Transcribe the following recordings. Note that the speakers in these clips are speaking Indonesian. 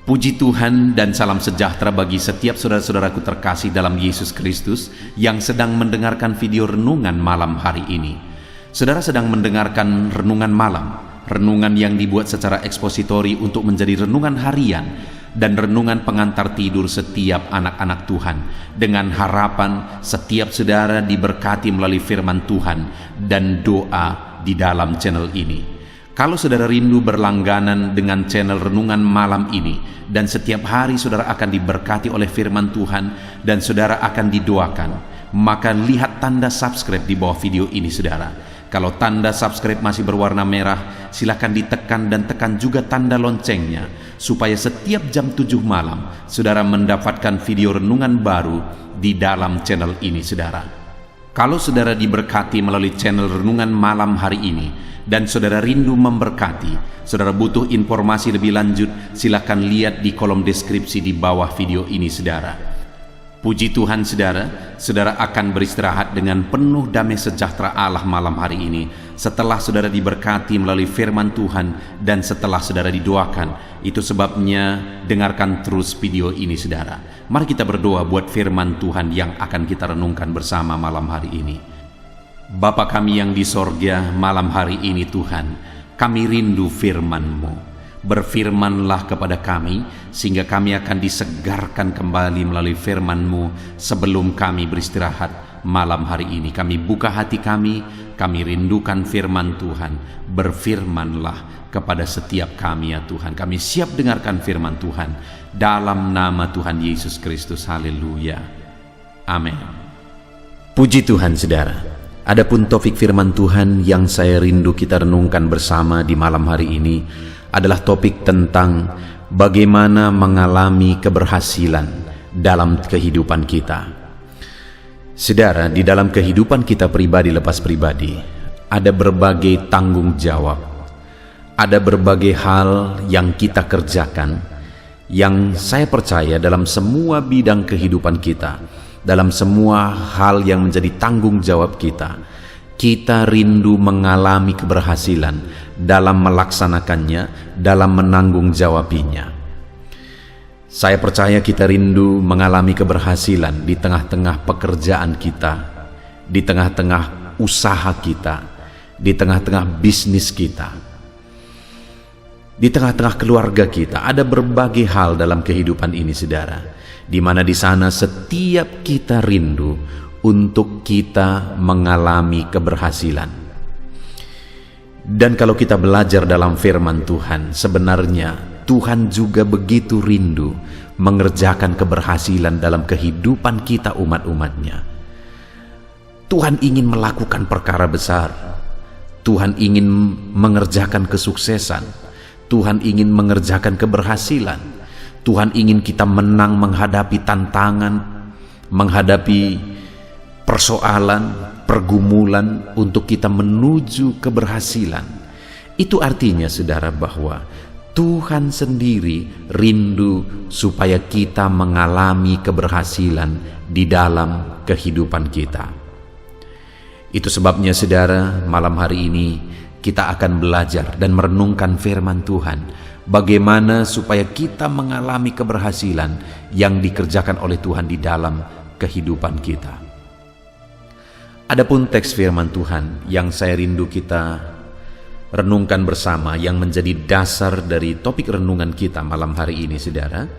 Puji Tuhan dan salam sejahtera bagi setiap saudara-saudaraku terkasih dalam Yesus Kristus yang sedang mendengarkan video renungan malam hari ini. Saudara sedang mendengarkan renungan malam, renungan yang dibuat secara ekspositori untuk menjadi renungan harian dan renungan pengantar tidur setiap anak-anak Tuhan, dengan harapan setiap saudara diberkati melalui firman Tuhan dan doa di dalam channel ini. Kalau saudara rindu berlangganan dengan channel renungan malam ini dan setiap hari saudara akan diberkati oleh firman Tuhan dan saudara akan didoakan, maka lihat tanda subscribe di bawah video ini saudara. Kalau tanda subscribe masih berwarna merah, silakan ditekan dan tekan juga tanda loncengnya supaya setiap jam 7 malam saudara mendapatkan video renungan baru di dalam channel ini saudara. Kalau saudara diberkati melalui channel renungan malam hari ini dan saudara rindu memberkati, saudara butuh informasi lebih lanjut, silakan lihat di kolom deskripsi di bawah video ini saudara. Puji Tuhan saudara, saudara akan beristirahat dengan penuh damai sejahtera Allah malam hari ini setelah saudara diberkati melalui firman Tuhan dan setelah saudara didoakan. Itu sebabnya dengarkan terus video ini saudara. Mari kita berdoa buat firman Tuhan yang akan kita renungkan bersama malam hari ini. Bapa kami yang di sorga, malam hari ini Tuhan, kami rindu firman-Mu. Berfirmanlah kepada kami, sehingga kami akan disegarkan kembali melalui firman-Mu sebelum kami beristirahat malam hari ini. Kami buka hati kami rindukan firman Tuhan. Berfirmanlah kepada setiap kami ya Tuhan. Kami siap dengarkan firman Tuhan. Dalam nama Tuhan Yesus Kristus, haleluya. Amin. Puji Tuhan saudara. Adapun topik firman Tuhan yang saya rindu kita renungkan bersama di malam hari ini adalah topik tentang bagaimana mengalami keberhasilan dalam kehidupan kita. Saudara, di dalam kehidupan kita pribadi lepas pribadi, ada berbagai tanggung jawab, ada berbagai hal yang kita kerjakan, yang saya percaya dalam semua bidang kehidupan kita, dalam semua hal yang menjadi tanggung jawab kita rindu mengalami keberhasilan dalam melaksanakannya, dalam menanggung jawabinya. Saya percaya kita rindu mengalami keberhasilan di tengah-tengah pekerjaan kita, di tengah-tengah usaha kita, di tengah-tengah bisnis kita, di tengah-tengah keluarga kita. Ada berbagai hal dalam kehidupan ini saudara, di mana di sana setiap kita rindu untuk kita mengalami keberhasilan. Dan kalau kita belajar dalam firman Tuhan, sebenarnya Tuhan juga begitu rindu mengerjakan keberhasilan dalam kehidupan kita umat-umatnya. Tuhan ingin melakukan perkara besar, Tuhan ingin mengerjakan kesuksesan, Tuhan ingin mengerjakan keberhasilan, Tuhan ingin kita menang menghadapi tantangan, menghadapi persoalan, pergumulan untuk kita menuju keberhasilan. Itu artinya saudara bahwa Tuhan sendiri rindu supaya kita mengalami keberhasilan di dalam kehidupan kita. Itu sebabnya saudara, malam hari ini kita akan belajar dan merenungkan firman Tuhan, bagaimana supaya kita mengalami keberhasilan yang dikerjakan oleh Tuhan di dalam kehidupan kita. Adapun teks firman Tuhan yang saya rindu kita renungkan bersama, yang menjadi dasar dari topik renungan kita malam hari ini saudara,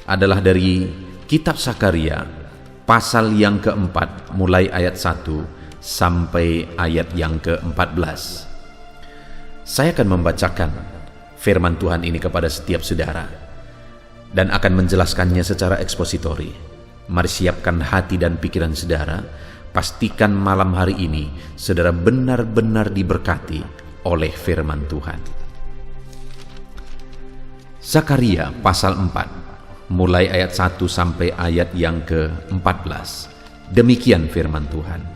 adalah dari kitab Sakaria pasal yang keempat, mulai ayat 1 sampai ayat yang ke-14. Saya akan membacakan firman Tuhan ini kepada setiap saudara dan akan menjelaskannya secara ekspositori. Mari siapkan hati dan pikiran saudara. Pastikan malam hari ini saudara benar-benar diberkati oleh firman Tuhan. Sakaria pasal 4 mulai ayat 1 sampai ayat yang ke-14. Demikian firman Tuhan.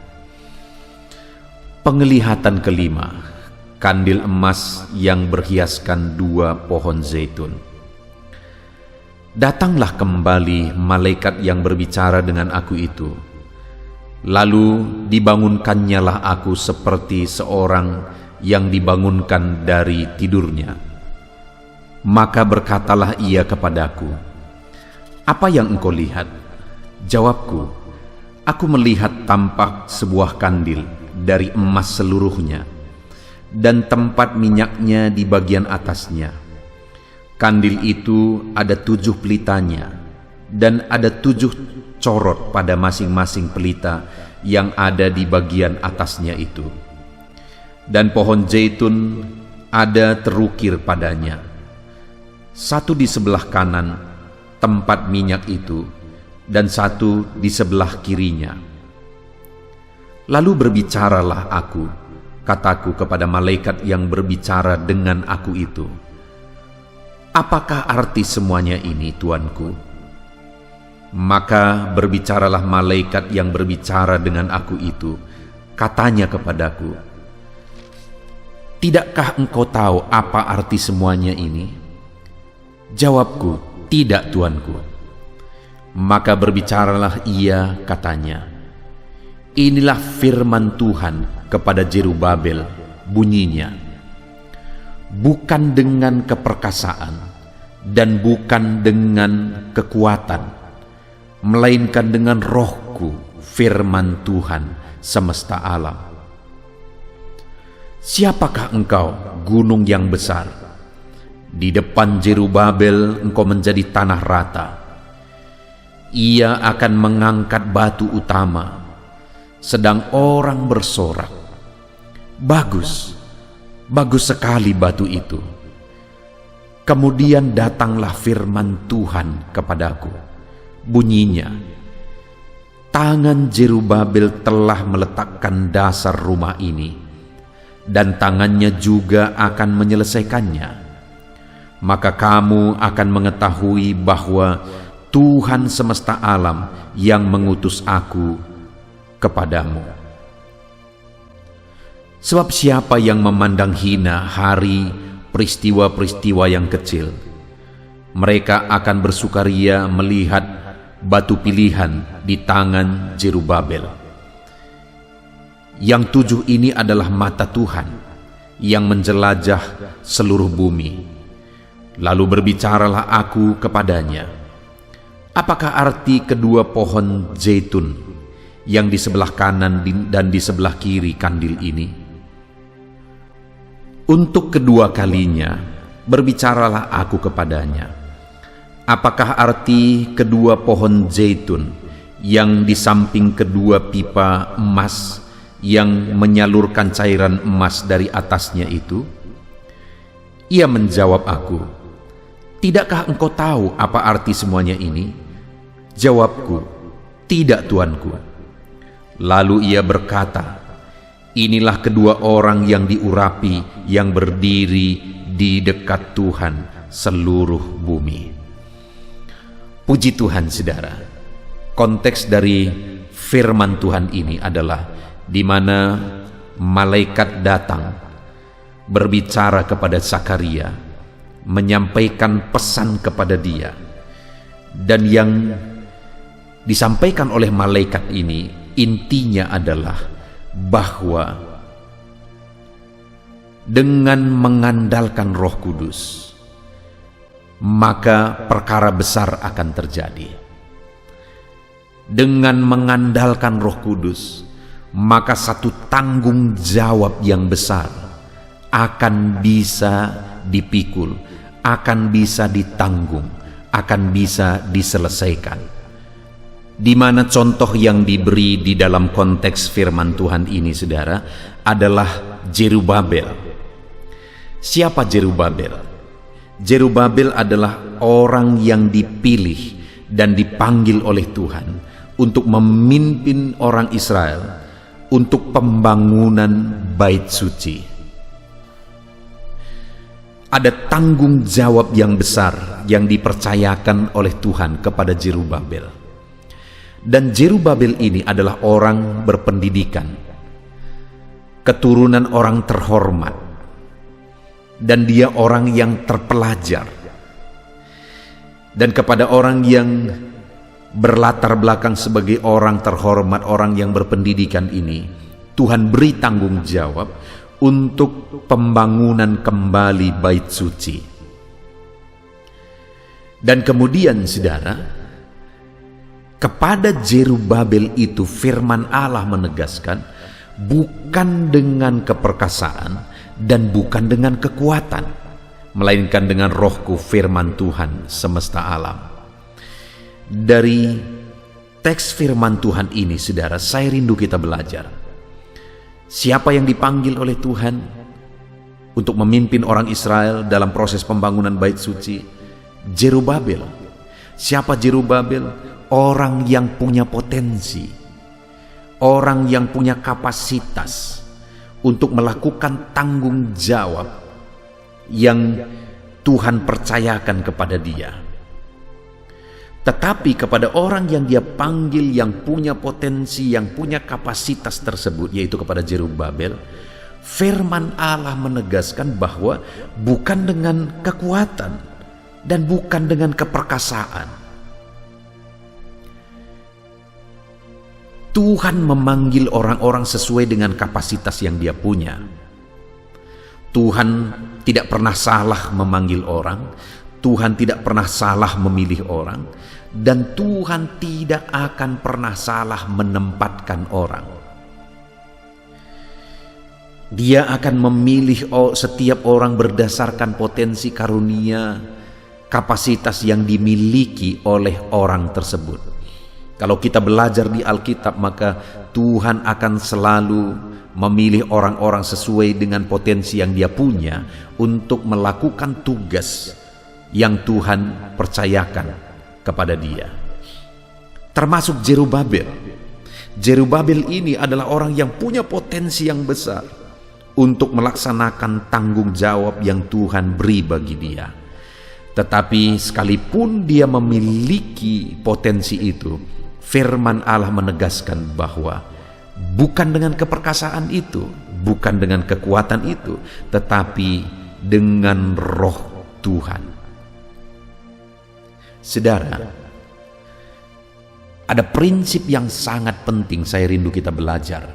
Penglihatan kelima, kandil emas yang berhiaskan 2 pohon zaitun. Datanglah kembali malaikat yang berbicara dengan aku itu. Lalu dibangunkannyalah aku seperti seorang yang dibangunkan dari tidurnya. Maka berkatalah ia kepadaku, "Apa yang engkau lihat?" Jawabku, "Aku melihat tampak sebuah kandil dari emas seluruhnya, dan tempat minyaknya di bagian atasnya. Kandil itu ada 7 pelitanya, dan ada 7 corot pada masing-masing pelita yang ada di bagian atasnya itu. Dan pohon zaitun ada terukir padanya, satu di sebelah kanan tempat minyak itu, dan satu di sebelah kirinya. Lalu berbicaralah aku, kataku kepada malaikat yang berbicara dengan aku itu, "Apakah arti semuanya ini, Tuanku?" Maka berbicaralah malaikat yang berbicara dengan aku itu, katanya kepadaku, "Tidakkah engkau tahu apa arti semuanya ini?" Jawabku, "Tidak, Tuanku." Maka berbicaralah ia, katanya, "Inilah firman Tuhan kepada Zerubabel, bunyinya, bukan dengan keperkasaan dan bukan dengan kekuatan, melainkan dengan rohku, firman Tuhan semesta alam. Siapakah engkau, gunung yang besar? Di depan Zerubabel engkau menjadi tanah rata. Ia akan mengangkat batu utama, sedang orang bersorak, 'Bagus, bagus sekali batu itu.' Kemudian datanglah firman Tuhan kepadaku, bunyinya, 'Tangan Zerubabel telah meletakkan dasar rumah ini, dan tangannya juga akan menyelesaikannya. Maka kamu akan mengetahui bahwa Tuhan semesta alam yang mengutus aku kepadamu. Sebab siapa yang memandang hina hari peristiwa-peristiwa yang kecil, mereka akan bersukaria melihat batu pilihan di tangan Zerubabel. Yang 7 ini adalah mata Tuhan yang menjelajah seluruh bumi. Lalu berbicaralah aku kepadanya, apakah arti kedua pohon zaitun yang di sebelah kanan dan di sebelah kiri kandil ini? Untuk kedua kalinya berbicaralah aku kepadanya, apakah arti kedua pohon zaitun yang di samping kedua pipa emas yang menyalurkan cairan emas dari atasnya itu? Ia menjawab aku, "Tidakkah engkau tahu apa arti semuanya ini?" Jawabku, "Tidak, Tuanku." Lalu ia berkata, "Inilah kedua orang yang diurapi yang berdiri di dekat Tuhan seluruh bumi." Puji Tuhan, saudara. Konteks dari firman Tuhan ini adalah di mana malaikat datang berbicara kepada Zakaria, menyampaikan pesan kepada dia, dan yang disampaikan oleh malaikat ini intinya adalah bahwa dengan mengandalkan Roh Kudus maka perkara besar akan terjadi. Dengan mengandalkan Roh Kudus maka satu tanggung jawab yang besar akan bisa dipikul, akan bisa ditanggung, akan bisa diselesaikan. Di mana contoh yang diberi di dalam konteks firman Tuhan ini, saudara, adalah Zerubabel. Siapa Zerubabel? Zerubabel adalah orang yang dipilih dan dipanggil oleh Tuhan untuk memimpin orang Israel untuk pembangunan bait suci. Ada tanggung jawab yang besar yang dipercayakan oleh Tuhan kepada Zerubabel. Dan Zerubabel ini adalah orang berpendidikan, keturunan orang terhormat, dan dia orang yang terpelajar. Dan kepada orang yang berlatar belakang sebagai orang terhormat, orang yang berpendidikan ini, Tuhan beri tanggung jawab untuk pembangunan kembali bait suci. Dan kemudian saudara, kepada Zerubabel itu firman Allah menegaskan, bukan dengan keperkasaan dan bukan dengan kekuatan, melainkan dengan rohku, firman Tuhan semesta alam. Dari teks firman Tuhan ini saudara, saya rindu kita belajar. Siapa yang dipanggil oleh Tuhan untuk memimpin orang Israel dalam proses pembangunan bait suci? Zerubabel. Siapa Zerubabel? Orang yang punya potensi, orang yang punya kapasitas untuk melakukan tanggung jawab yang Tuhan percayakan kepada dia. Tetapi kepada orang yang dia panggil, yang punya potensi, yang punya kapasitas tersebut, yaitu kepada Zerubabel, firman Allah menegaskan bahwa bukan dengan kekuatan dan bukan dengan keperkasaan. Tuhan memanggil orang-orang sesuai dengan kapasitas yang dia punya. Tuhan tidak pernah salah memanggil orang, Tuhan tidak pernah salah memilih orang, dan Tuhan tidak akan pernah salah menempatkan orang. Dia akan memilih setiap orang berdasarkan potensi karunia, kapasitas yang dimiliki oleh orang tersebut. Kalau kita belajar di Alkitab, maka Tuhan akan selalu memilih orang-orang sesuai dengan potensi yang dia punya untuk melakukan tugas yang Tuhan percayakan kepada dia. Termasuk Zerubabel. Zerubabel ini adalah orang yang punya potensi yang besar untuk melaksanakan tanggung jawab yang Tuhan beri bagi dia. Tetapi sekalipun dia memiliki potensi itu, firman Allah menegaskan bahwa bukan dengan keperkasaan itu, bukan dengan kekuatan itu, tetapi dengan roh Tuhan. Saudara, ada prinsip yang sangat penting saya rindu kita belajar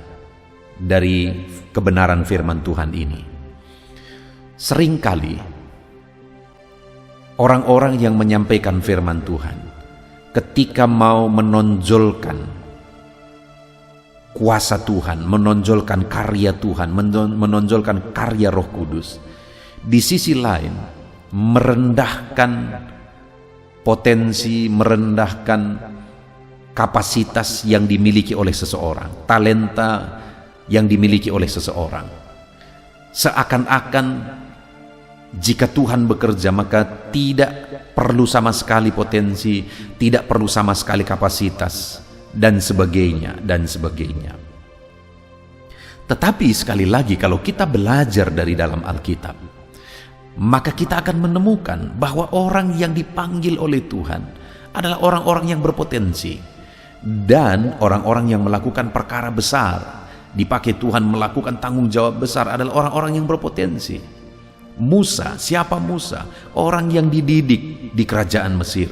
dari kebenaran firman Tuhan ini. Seringkali orang-orang yang menyampaikan firman Tuhan, ketika mau menonjolkan kuasa Tuhan, menonjolkan karya Tuhan, menonjolkan karya Roh Kudus, di sisi lain merendahkan potensi, merendahkan kapasitas yang dimiliki oleh seseorang, talenta yang dimiliki oleh seseorang. Seakan-akan jika Tuhan bekerja, maka tidak perlu sama sekali potensi, tidak perlu sama sekali kapasitas, dan sebagainya, dan sebagainya. Tetapi sekali lagi, kalau kita belajar dari dalam Alkitab, maka kita akan menemukan bahwa orang yang dipanggil oleh Tuhan adalah orang-orang yang berpotensi, dan orang-orang yang melakukan perkara besar, dipakai Tuhan melakukan tanggung jawab besar, adalah orang-orang yang berpotensi. Musa, siapa Musa? Orang yang dididik di kerajaan Mesir,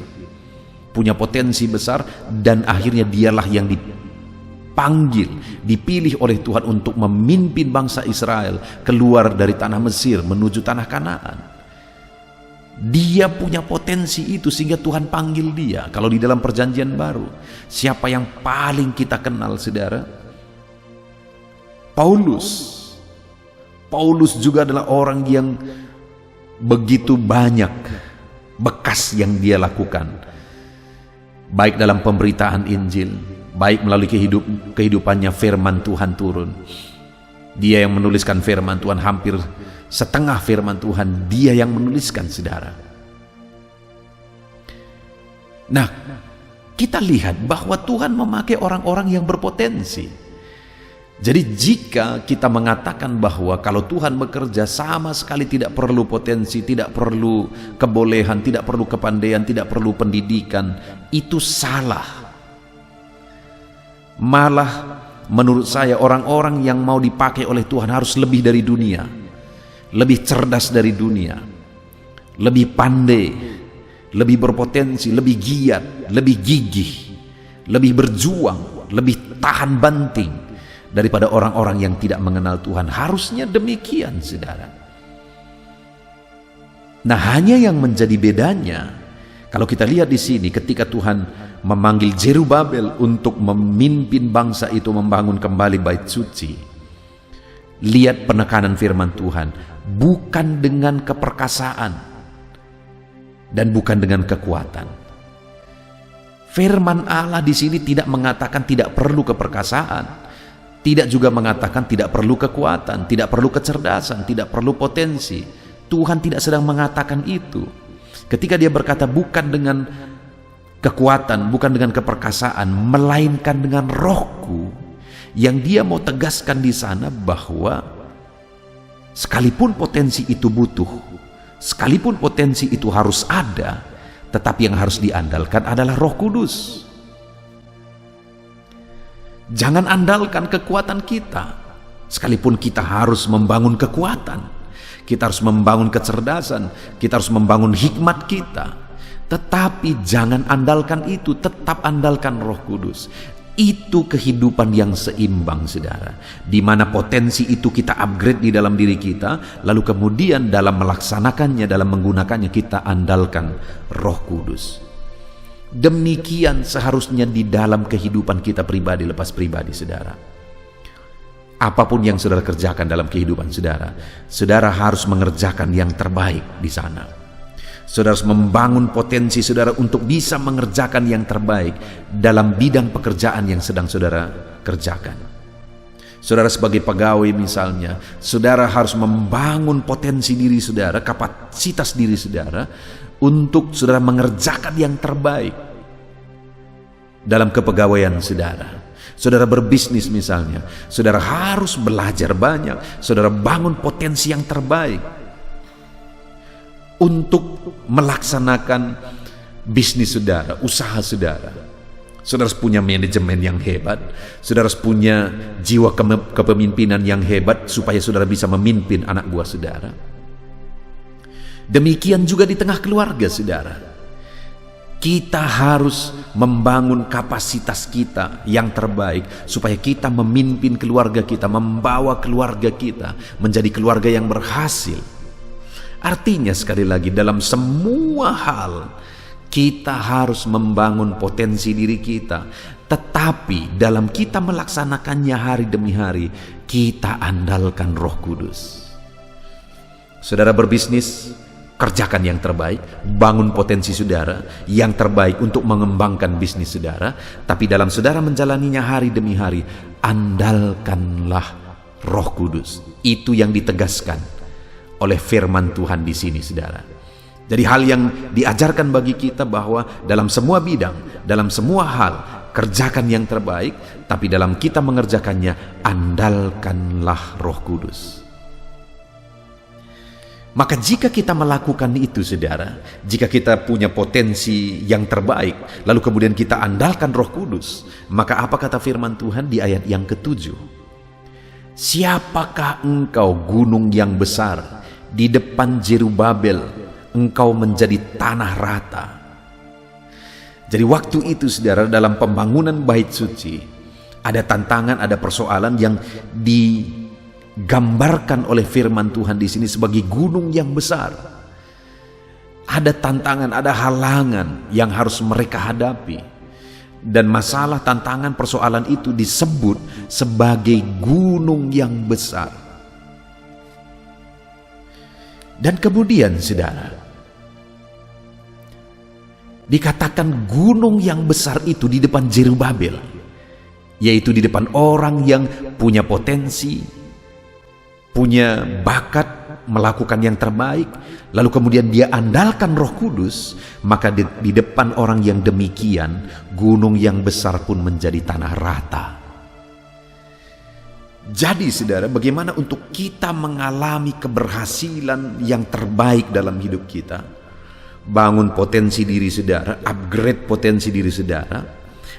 punya potensi besar, dan akhirnya dialah yang dipanggil, dipilih oleh Tuhan untuk memimpin bangsa Israel keluar dari tanah Mesir menuju tanah Kanaan. Dia punya potensi itu sehingga Tuhan panggil dia. Kalau di dalam perjanjian baru, siapa yang paling kita kenal, saudara? Paulus. Paulus juga adalah orang yang begitu banyak bekas yang dia lakukan, baik dalam pemberitaan Injil, baik melalui kehidupannya firman Tuhan turun. Dia yang menuliskan firman Tuhan, hampir setengah firman Tuhan dia yang menuliskan, saudara. Nah, kita lihat bahwa Tuhan memakai orang-orang yang berpotensi. Jadi jika kita mengatakan bahwa kalau Tuhan bekerja sama sekali tidak perlu potensi, tidak perlu kebolehan, tidak perlu kepandaian, tidak perlu pendidikan, itu salah. Malah menurut saya orang-orang yang mau dipakai oleh Tuhan harus lebih dari dunia, lebih cerdas dari dunia, lebih pandai, lebih berpotensi, lebih giat, lebih gigih, lebih berjuang, lebih tahan banting daripada orang-orang yang tidak mengenal Tuhan. Harusnya demikian, saudara. Nah, hanya yang menjadi bedanya, Kalau kita lihat di sini, ketika Tuhan memanggil Zerubabel untuk memimpin bangsa itu membangun kembali bait suci, lihat penekanan firman Tuhan, bukan dengan keperkasaan dan bukan dengan kekuatan. Firman Allah di sini tidak mengatakan tidak perlu keperkasaan, tidak juga mengatakan tidak perlu kekuatan, tidak perlu kecerdasan, tidak perlu potensi. Tuhan tidak sedang mengatakan itu. Ketika dia berkata bukan dengan kekuatan, bukan dengan keperkasaan, melainkan dengan rohku, yang dia mau tegaskan di sana bahwa sekalipun potensi itu butuh, sekalipun potensi itu harus ada, tetapi yang harus diandalkan adalah Roh Kudus. Jangan andalkan kekuatan kita, sekalipun kita harus membangun kekuatan. Kita harus membangun kecerdasan, kita harus membangun hikmat kita. Tetapi jangan andalkan itu, tetap andalkan Roh Kudus. Itu kehidupan yang seimbang, saudara. Di mana potensi itu kita upgrade di dalam diri kita, lalu kemudian dalam melaksanakannya, dalam menggunakannya, kita andalkan Roh Kudus. Demikian seharusnya di dalam kehidupan kita pribadi lepas pribadi, saudara. Apapun yang saudara kerjakan dalam kehidupan saudara, saudara harus mengerjakan yang terbaik di sana. Saudara harus membangun potensi saudara untuk bisa mengerjakan yang terbaik dalam bidang pekerjaan yang sedang saudara kerjakan. Saudara sebagai pegawai misalnya, saudara harus membangun potensi diri saudara, kapasitas diri saudara, untuk saudara mengerjakan yang terbaik dalam kepegawaian saudara. Saudara berbisnis misalnya, saudara harus belajar banyak, saudara bangun potensi yang terbaik untuk melaksanakan bisnis saudara, usaha saudara. Saudara harus punya manajemen yang hebat, saudara harus punya jiwa kepemimpinan yang hebat supaya saudara bisa memimpin anak buah saudara. Demikian juga di tengah keluarga saudara. Kita harus membangun kapasitas kita yang terbaik supaya kita memimpin keluarga kita, membawa keluarga kita menjadi keluarga yang berhasil. Artinya sekali lagi, dalam semua hal kita harus membangun potensi diri kita, tetapi dalam kita melaksanakannya hari demi hari, kita andalkan Roh Kudus. Saudara berbisnis, kerjakan yang terbaik, bangun potensi saudara yang terbaik untuk mengembangkan bisnis saudara. Tapi dalam saudara menjalaninya hari demi hari, andalkanlah Roh Kudus. Itu yang ditegaskan oleh firman Tuhan di sini, saudara. Jadi hal yang diajarkan bagi kita bahwa dalam semua bidang, dalam semua hal, kerjakan yang terbaik, tapi dalam kita mengerjakannya, andalkanlah Roh Kudus. Maka jika kita melakukan itu saudara, jika kita punya potensi yang terbaik, lalu kemudian kita andalkan Roh Kudus, maka apa kata firman Tuhan di ayat yang ke-7? Siapakah engkau gunung yang besar, di depan Zerubabel engkau menjadi tanah rata. Jadi waktu itu saudara, dalam pembangunan bait suci, ada tantangan, ada persoalan yang digambarkan oleh firman Tuhan di sini sebagai gunung yang besar. Ada tantangan, ada halangan yang harus mereka hadapi. Dan masalah, tantangan, persoalan itu disebut sebagai gunung yang besar. Dan kemudian saudara, dikatakan gunung yang besar itu di depan Zerubabel, yaitu di depan orang yang punya potensi, punya bakat melakukan yang terbaik, lalu kemudian dia andalkan Roh Kudus, maka di depan orang yang demikian, gunung yang besar pun menjadi tanah rata. Jadi saudara, bagaimana untuk kita mengalami keberhasilan yang terbaik dalam hidup kita? Bangun potensi diri saudara, upgrade potensi diri saudara,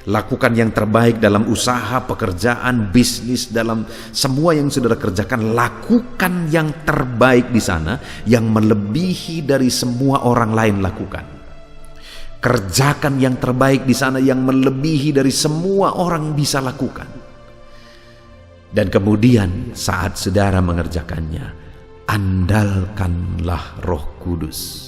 lakukan yang terbaik dalam usaha, pekerjaan, bisnis, dalam semua yang saudara kerjakan, lakukan yang terbaik di sana, yang melebihi dari semua orang lain lakukan. Kerjakan yang terbaik di sana yang melebihi dari semua orang bisa lakukan. Dan kemudian saat saudara mengerjakannya, andalkanlah Roh Kudus.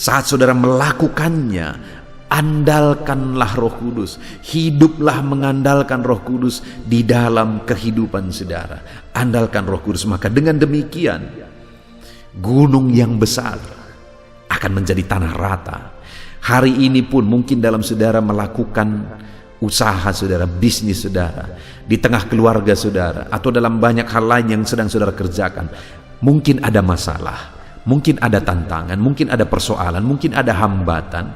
Saat saudara melakukannya, andalkanlah Roh Kudus. Hiduplah mengandalkan Roh Kudus di dalam kehidupan saudara. Andalkan Roh Kudus, maka dengan demikian gunung yang besar akan menjadi tanah rata. Hari ini pun mungkin dalam saudara melakukan usaha saudara, bisnis saudara, di tengah keluarga saudara, atau dalam banyak hal lain yang sedang saudara kerjakan, mungkin ada masalah, mungkin ada tantangan, mungkin ada persoalan, mungkin ada hambatan,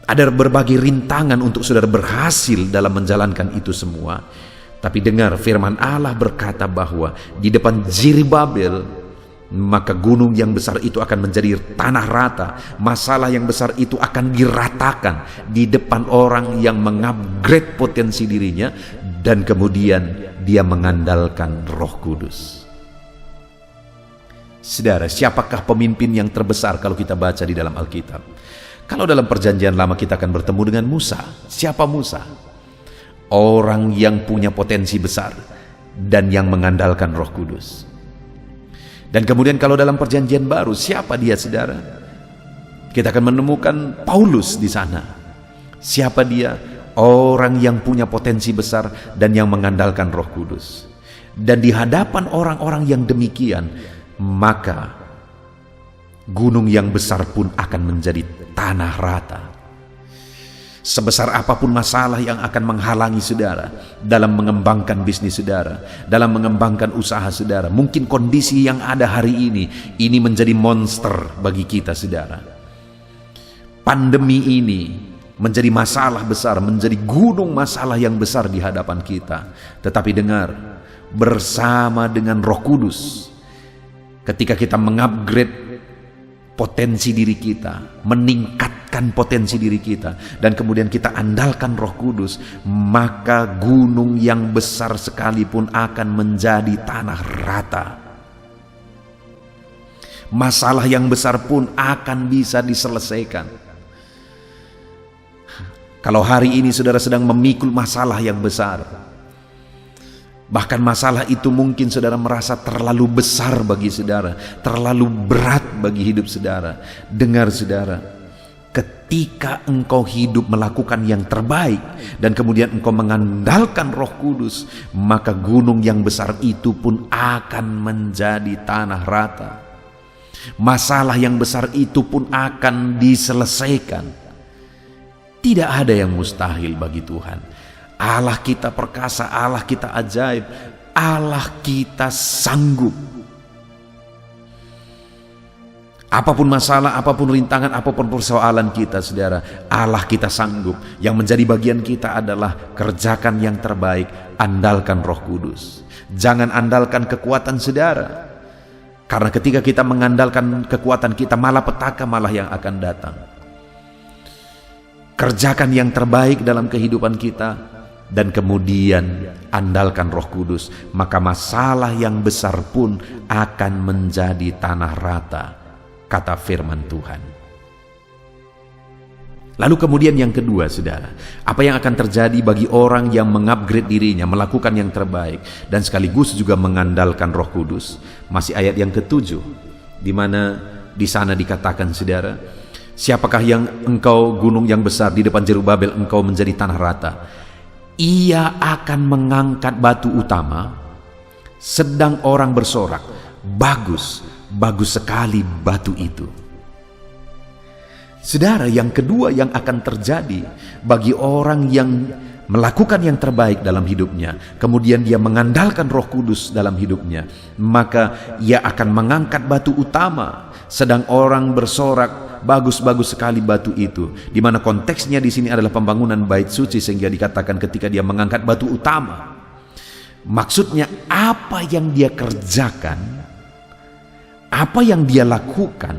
ada berbagai rintangan untuk saudara berhasil dalam menjalankan itu semua. Tapi dengar, firman Allah berkata bahwa di depan Zerubabel, maka gunung yang besar itu akan menjadi tanah rata. Masalah yang besar itu akan diratakan di depan orang yang mengupgrade potensi dirinya, dan kemudian dia mengandalkan Roh Kudus. Saudara, siapakah pemimpin yang terbesar kalau kita baca di dalam Alkitab? Kalau dalam perjanjian lama kita akan bertemu dengan Musa. Siapa Musa? Orang yang punya potensi besar dan yang mengandalkan Roh Kudus. Dan kemudian kalau dalam perjanjian baru, siapa dia saudara? Kita akan menemukan Paulus di sana. Siapa dia? Orang yang punya potensi besar dan yang mengandalkan Roh Kudus. Dan di hadapan orang-orang yang demikian, maka gunung yang besar pun akan menjadi tanah rata. Sebesar apapun masalah yang akan menghalangi saudara dalam mengembangkan bisnis saudara, dalam mengembangkan usaha saudara, mungkin kondisi yang ada hari ini menjadi monster bagi kita saudara. Pandemi ini menjadi masalah besar, menjadi gunung masalah yang besar di hadapan kita. Tetapi dengar, bersama dengan Roh Kudus, ketika kita mengupgrade potensi diri kita, meningkatkan potensi diri kita, dan kemudian kita andalkan Roh Kudus, maka gunung yang besar sekalipun akan menjadi tanah rata. Masalah yang besar pun akan bisa diselesaikan. Kalau hari ini saudara sedang memikul masalah yang besar, bahkan masalah itu mungkin saudara merasa terlalu besar bagi saudara, terlalu berat bagi hidup saudara. Dengar saudara, ketika engkau hidup melakukan yang terbaik dan kemudian engkau mengandalkan Roh Kudus, maka gunung yang besar itu pun akan menjadi tanah rata. Masalah yang besar itu pun akan diselesaikan. Tidak ada yang mustahil bagi Tuhan. Allah kita perkasa, Allah kita ajaib, Allah kita sanggup. Apapun masalah, apapun rintangan, apapun persoalan kita saudara, Allah kita sanggup. Yang menjadi bagian kita adalah kerjakan yang terbaik, andalkan Roh Kudus. Jangan andalkan kekuatan saudara, karena ketika kita mengandalkan kekuatan kita, malapetaka malah yang akan datang. Kerjakan yang terbaik dalam kehidupan kita, dan kemudian andalkan Roh Kudus, maka masalah yang besar pun akan menjadi tanah rata, kata firman Tuhan. Lalu kemudian yang kedua saudara, apa yang akan terjadi bagi orang yang mengupgrade dirinya, melakukan yang terbaik dan sekaligus juga mengandalkan Roh Kudus? Masih ayat yang ke-7, di mana di sana dikatakan saudara, siapakah yang engkau gunung yang besar di depan Zerubabel, engkau menjadi tanah rata. Ia akan mengangkat batu utama, sedang orang bersorak, bagus, bagus sekali batu itu. Saudara, yang kedua yang akan terjadi bagi orang yang melakukan yang terbaik dalam hidupnya, kemudian dia mengandalkan Roh Kudus dalam hidupnya, maka ia akan mengangkat batu utama, sedang orang bersorak, bagus-bagus sekali batu itu. Di mana konteksnya di sini adalah pembangunan bait suci, sehingga dikatakan ketika dia mengangkat batu utama, maksudnya apa yang dia kerjakan, apa yang dia lakukan,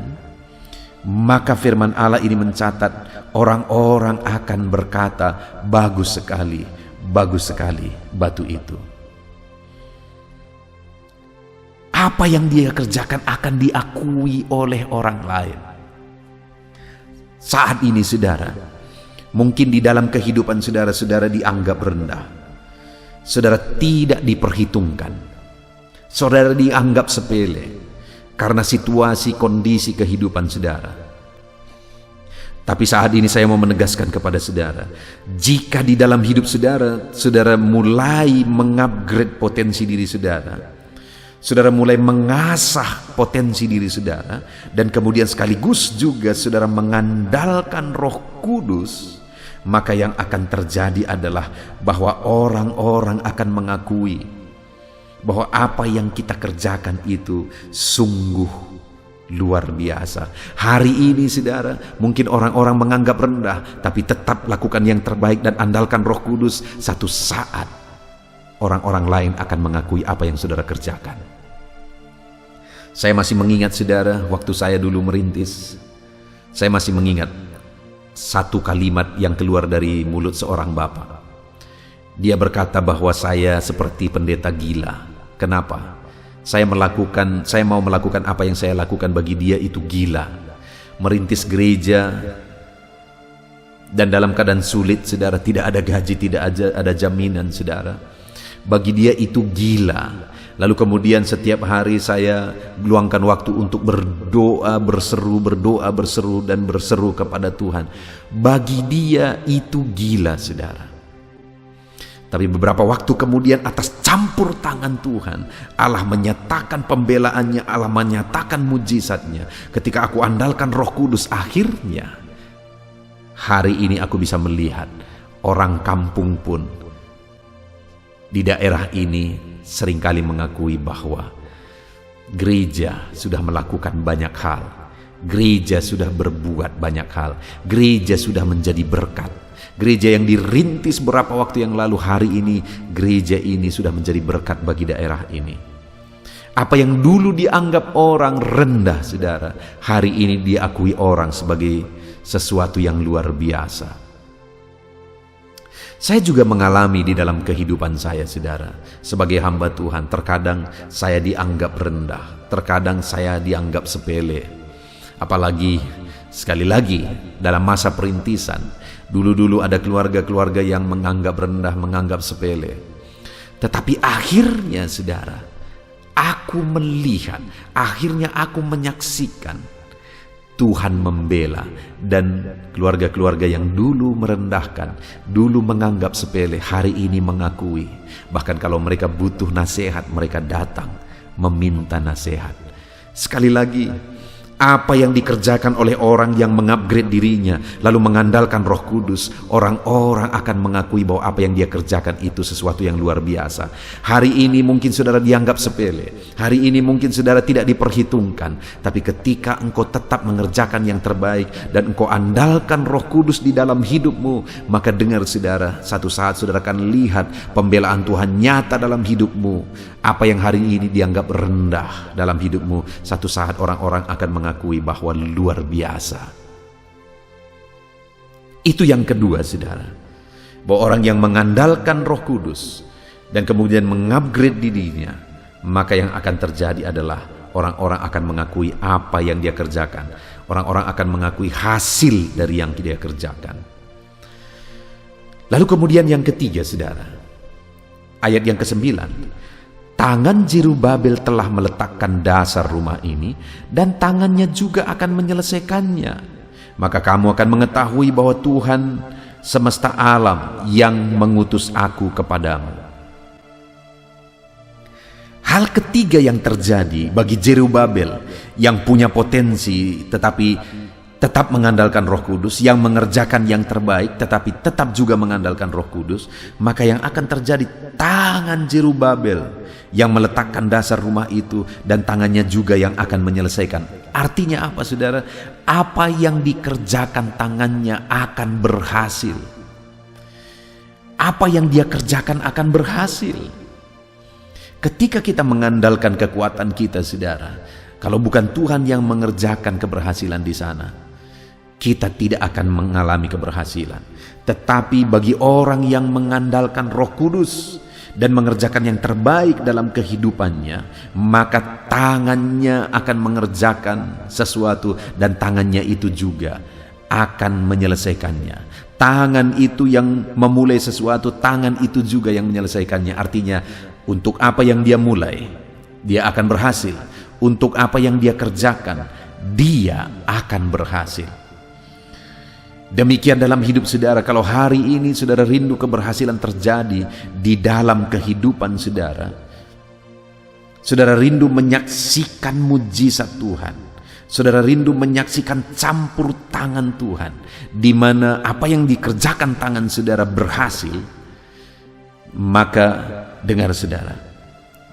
maka firman Allah ini mencatat orang-orang akan berkata, bagus sekali batu itu. Apa yang dia kerjakan akan diakui oleh orang lain. Saat ini saudara, mungkin di dalam kehidupan saudara-saudara dianggap rendah. Saudara tidak diperhitungkan. Saudara dianggap sepele. karena situasi kondisi kehidupan saudara. Tapi saat ini saya mau menegaskan kepada saudara, jika di dalam hidup saudara, saudara mulai mengupgrade potensi diri saudara, saudara mulai mengasah potensi diri saudara, dan kemudian sekaligus juga saudara mengandalkan Roh Kudus, maka yang akan terjadi adalah bahwa orang-orang akan mengakui bahwa apa yang kita kerjakan itu sungguh luar biasa. Hari ini saudara, mungkin orang-orang menganggap rendah, tapi tetap lakukan yang terbaik dan andalkan Roh Kudus. Satu saat orang-orang lain akan mengakui apa yang saudara kerjakan. Saya masih mengingat saudara, waktu saya dulu merintis, saya masih mengingat satu kalimat yang keluar dari mulut seorang bapak. Dia berkata bahwa saya seperti pendeta gila. Kenapa? Saya mau melakukan apa yang saya lakukan bagi dia itu gila. Merintis gereja dan dalam keadaan sulit saudara, tidak ada gaji, tidak ada jaminan saudara. Bagi dia itu gila. Lalu kemudian setiap hari saya luangkan waktu untuk berdoa, berseru dan berseru kepada Tuhan. Bagi dia itu gila saudara. Tapi beberapa waktu kemudian atas campur tangan Tuhan, Allah menyatakan pembelaannya, Allah menyatakan mujizatnya. Ketika aku andalkan Roh Kudus, akhirnya hari ini aku bisa melihat orang kampung pun di daerah ini seringkali mengakui bahwa gereja sudah melakukan banyak hal. Gereja sudah berbuat banyak hal. Gereja sudah menjadi berkat. Gereja yang dirintis beberapa waktu yang lalu, hari ini gereja ini sudah menjadi berkat bagi daerah ini. Apa yang dulu dianggap orang rendah saudara, hari ini diakui orang sebagai sesuatu yang luar biasa. Saya juga mengalami di dalam kehidupan saya saudara, sebagai hamba Tuhan, terkadang saya dianggap rendah, terkadang saya dianggap sepele. Apalagi sekali lagi dalam masa perintisan, dulu ada keluarga-keluarga yang menganggap rendah, menganggap sepele. Tetapi akhirnya saudara, aku melihat, akhirnya aku menyaksikan Tuhan membela, dan keluarga-keluarga yang dulu merendahkan, dulu menganggap sepele, hari ini mengakui. Bahkan kalau mereka butuh nasihat, mereka datang meminta nasihat. Sekali lagi, apa yang dikerjakan oleh orang yang mengupgrade dirinya lalu mengandalkan Roh Kudus, orang-orang akan mengakui bahwa apa yang dia kerjakan itu sesuatu yang luar biasa. Hari ini mungkin saudara dianggap sepele, hari ini mungkin saudara tidak diperhitungkan, tapi ketika engkau tetap mengerjakan yang terbaik dan engkau andalkan Roh Kudus di dalam hidupmu, maka dengar saudara, satu saat saudara akan lihat pembelaan Tuhan nyata dalam hidupmu. Apa yang hari ini dianggap rendah dalam hidupmu, satu saat orang-orang akan mengakui bahwa luar biasa. Itu yang kedua saudara, bahwa orang yang mengandalkan Roh Kudus dan kemudian mengupgrade dirinya, maka yang akan terjadi adalah orang-orang akan mengakui apa yang dia kerjakan. Orang-orang akan mengakui hasil dari yang dia kerjakan. Lalu kemudian yang ketiga saudara, ayat yang ke-9, tangan Zerubabel telah meletakkan dasar rumah ini, dan tangannya juga akan menyelesaikannya. Maka kamu akan mengetahui bahwa Tuhan semesta alam yang mengutus aku kepadamu. Hal ketiga yang terjadi bagi Zerubabel yang punya potensi tetapi tetap mengandalkan Roh Kudus, yang mengerjakan yang terbaik tetapi tetap juga mengandalkan Roh Kudus, maka yang akan terjadi, tangan Zerubabel yang meletakkan dasar rumah itu dan tangannya juga yang akan menyelesaikan. Artinya apa saudara? Apa yang dikerjakan tangannya akan berhasil. Apa yang dia kerjakan akan berhasil. Ketika kita mengandalkan kekuatan kita saudara, kalau bukan Tuhan yang mengerjakan keberhasilan di sana, kita tidak akan mengalami keberhasilan. Tetapi bagi orang yang mengandalkan Roh Kudus dan mengerjakan yang terbaik dalam kehidupannya, maka tangannya akan mengerjakan sesuatu dan tangannya itu juga akan menyelesaikannya. Tangan itu yang memulai sesuatu, tangan itu juga yang menyelesaikannya. Artinya untuk apa yang dia mulai, dia akan berhasil. untuk apa yang dia kerjakan, dia akan berhasil. Demikian dalam hidup saudara. Kalau hari ini saudara rindu keberhasilan terjadi di dalam kehidupan saudara, saudara rindu menyaksikan mujizat Tuhan, saudara rindu menyaksikan campur tangan Tuhan, di mana apa yang dikerjakan tangan saudara berhasil, maka dengar saudara,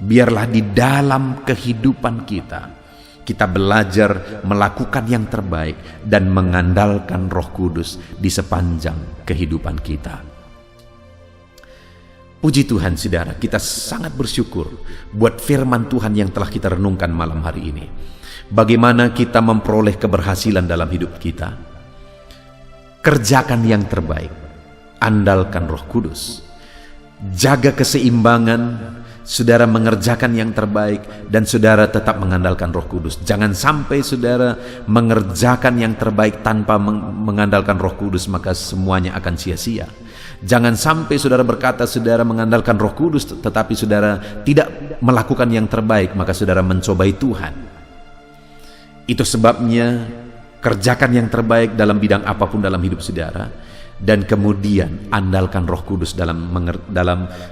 biarlah di dalam kehidupan kita belajar melakukan yang terbaik dan mengandalkan Roh Kudus di sepanjang kehidupan kita. Puji Tuhan saudara, kita sangat bersyukur buat firman Tuhan yang telah kita renungkan malam hari ini. Bagaimana kita memperoleh keberhasilan dalam hidup kita? Kerjakan yang terbaik, andalkan Roh Kudus, jaga keseimbangan, saudara mengerjakan yang terbaik, dan saudara tetap mengandalkan Roh Kudus. Jangan sampai saudara mengerjakan yang terbaik tanpa mengandalkan Roh Kudus, maka semuanya akan sia-sia. Jangan sampai saudara berkata saudara mengandalkan Roh Kudus, tetapi saudara tidak melakukan yang terbaik, maka saudara mencobai Tuhan. Itu sebabnya kerjakan yang terbaik dalam bidang apapun dalam hidup saudara, dan kemudian andalkan Roh Kudus dalam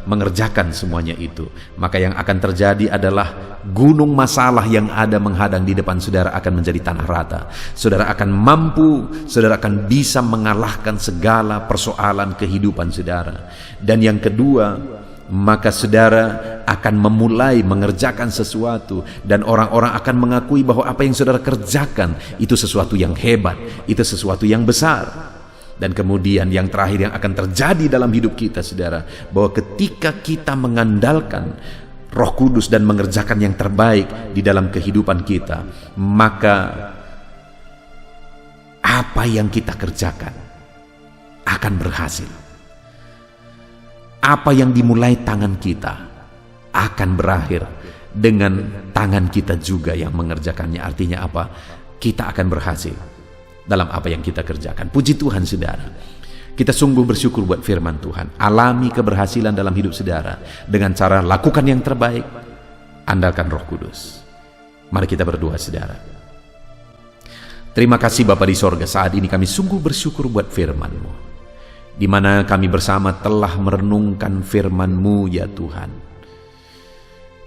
mengerjakan semuanya itu. Maka yang akan terjadi adalah gunung masalah yang ada menghadang di depan saudara akan menjadi tanah rata. Saudara akan mampu, saudara akan bisa mengalahkan segala persoalan kehidupan saudara. Dan yang kedua, maka saudara akan memulai mengerjakan sesuatu, dan orang-orang akan mengakui bahwa apa yang saudara kerjakan itu sesuatu yang hebat, itu sesuatu yang besar. Dan kemudian yang terakhir yang akan terjadi dalam hidup kita saudara, bahwa ketika kita mengandalkan Roh Kudus dan mengerjakan yang terbaik di dalam kehidupan kita, maka apa yang kita kerjakan akan berhasil. Apa yang dimulai tangan kita akan berakhir dengan tangan kita juga yang mengerjakannya. Artinya apa? Kita akan berhasil dalam apa yang kita kerjakan. Puji Tuhan saudara, kita sungguh bersyukur buat firman Tuhan. Alami keberhasilan dalam hidup saudara dengan cara lakukan yang terbaik, andalkan Roh Kudus. Mari kita berdoa saudara. Terima kasih Bapa di sorga, saat ini kami sungguh bersyukur buat firman-Mu, di mana kami bersama telah merenungkan firman-Mu ya Tuhan.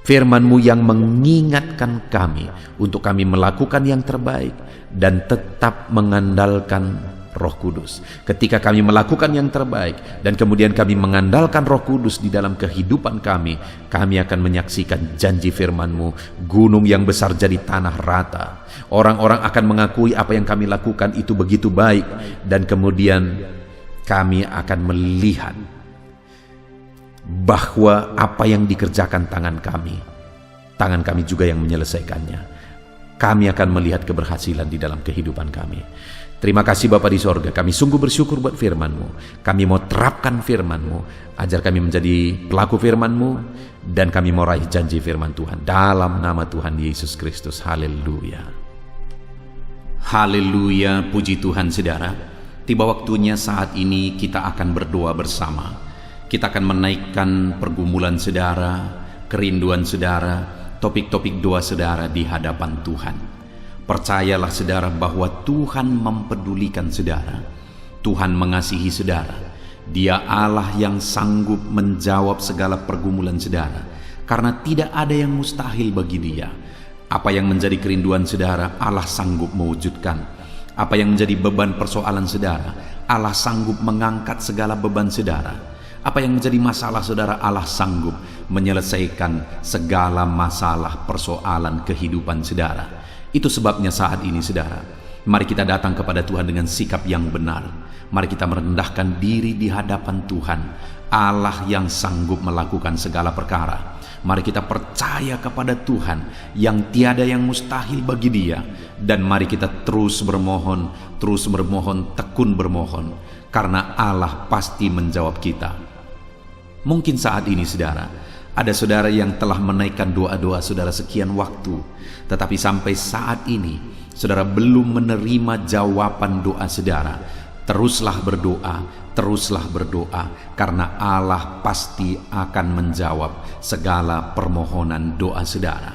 Firman-Mu yang mengingatkan kami untuk kami melakukan yang terbaik dan tetap mengandalkan Roh Kudus. Ketika kami melakukan yang terbaik dan kemudian kami mengandalkan Roh Kudus di dalam kehidupan kami akan menyaksikan janji firman-Mu, gunung yang besar jadi tanah rata. Orang-orang akan mengakui apa yang kami lakukan itu begitu baik, dan kemudian kami akan melihat bahwa apa yang dikerjakan tangan kami juga yang menyelesaikannya. Kami akan melihat keberhasilan di dalam kehidupan kami. Terima kasih Bapa di sorga, kami sungguh bersyukur buat firman-Mu. Kami mau terapkan firman-Mu, ajar kami menjadi pelaku firman-Mu, dan kami mau raih janji firman Tuhan dalam nama Tuhan Yesus Kristus. Haleluya. Haleluya, puji Tuhan saudara. Tiba waktunya saat ini kita akan berdoa bersama. Kita akan menaikkan pergumulan saudara, kerinduan saudara, topik-topik doa saudara di hadapan Tuhan. Percayalah saudara bahwa Tuhan mempedulikan saudara. Tuhan mengasihi saudara. Dia Allah yang sanggup menjawab segala pergumulan saudara, karena tidak ada yang mustahil bagi Dia. Apa yang menjadi kerinduan saudara, Allah sanggup mewujudkan. Apa yang menjadi beban persoalan saudara, Allah sanggup mengangkat segala beban saudara. Apa yang menjadi masalah saudara, Allah sanggup menyelesaikan segala masalah persoalan kehidupan saudara. Itu sebabnya saat ini saudara, mari kita datang kepada Tuhan dengan sikap yang benar. Mari kita merendahkan diri di hadapan Tuhan, Allah yang sanggup melakukan segala perkara. Mari kita percaya kepada Tuhan yang tiada yang mustahil bagi Dia, dan mari kita terus bermohon, tekun bermohon, karena Allah pasti menjawab kita. Mungkin saat ini saudara, ada saudara yang telah menaikkan doa-doa saudara sekian waktu, tetapi sampai saat ini saudara belum menerima jawaban doa saudara. Teruslah berdoa, karena Allah pasti akan menjawab segala permohonan doa saudara.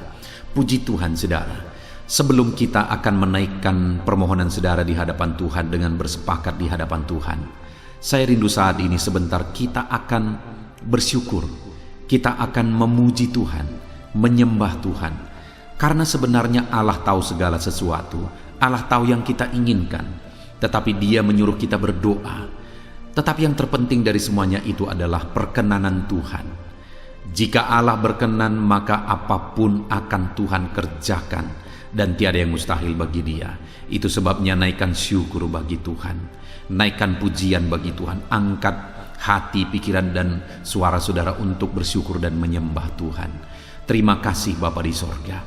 Puji Tuhan saudara, sebelum kita akan menaikkan permohonan saudara di hadapan Tuhan dengan bersepakat di hadapan Tuhan, saya rindu saat ini sebentar kita akan bersyukur, kita akan memuji Tuhan, menyembah Tuhan. Karena sebenarnya Allah tahu segala sesuatu, Allah tahu yang kita inginkan, tetapi Dia menyuruh kita berdoa. Tetapi yang terpenting dari semuanya itu adalah perkenanan Tuhan. Jika Allah berkenan, maka apapun akan Tuhan kerjakan, dan tiada yang mustahil bagi Dia. Itu sebabnya naikkan syukur bagi Tuhan, naikkan pujian bagi Tuhan, angkat hati, pikiran, dan suara saudara untuk bersyukur dan menyembah Tuhan. Terima kasih Bapa di sorga.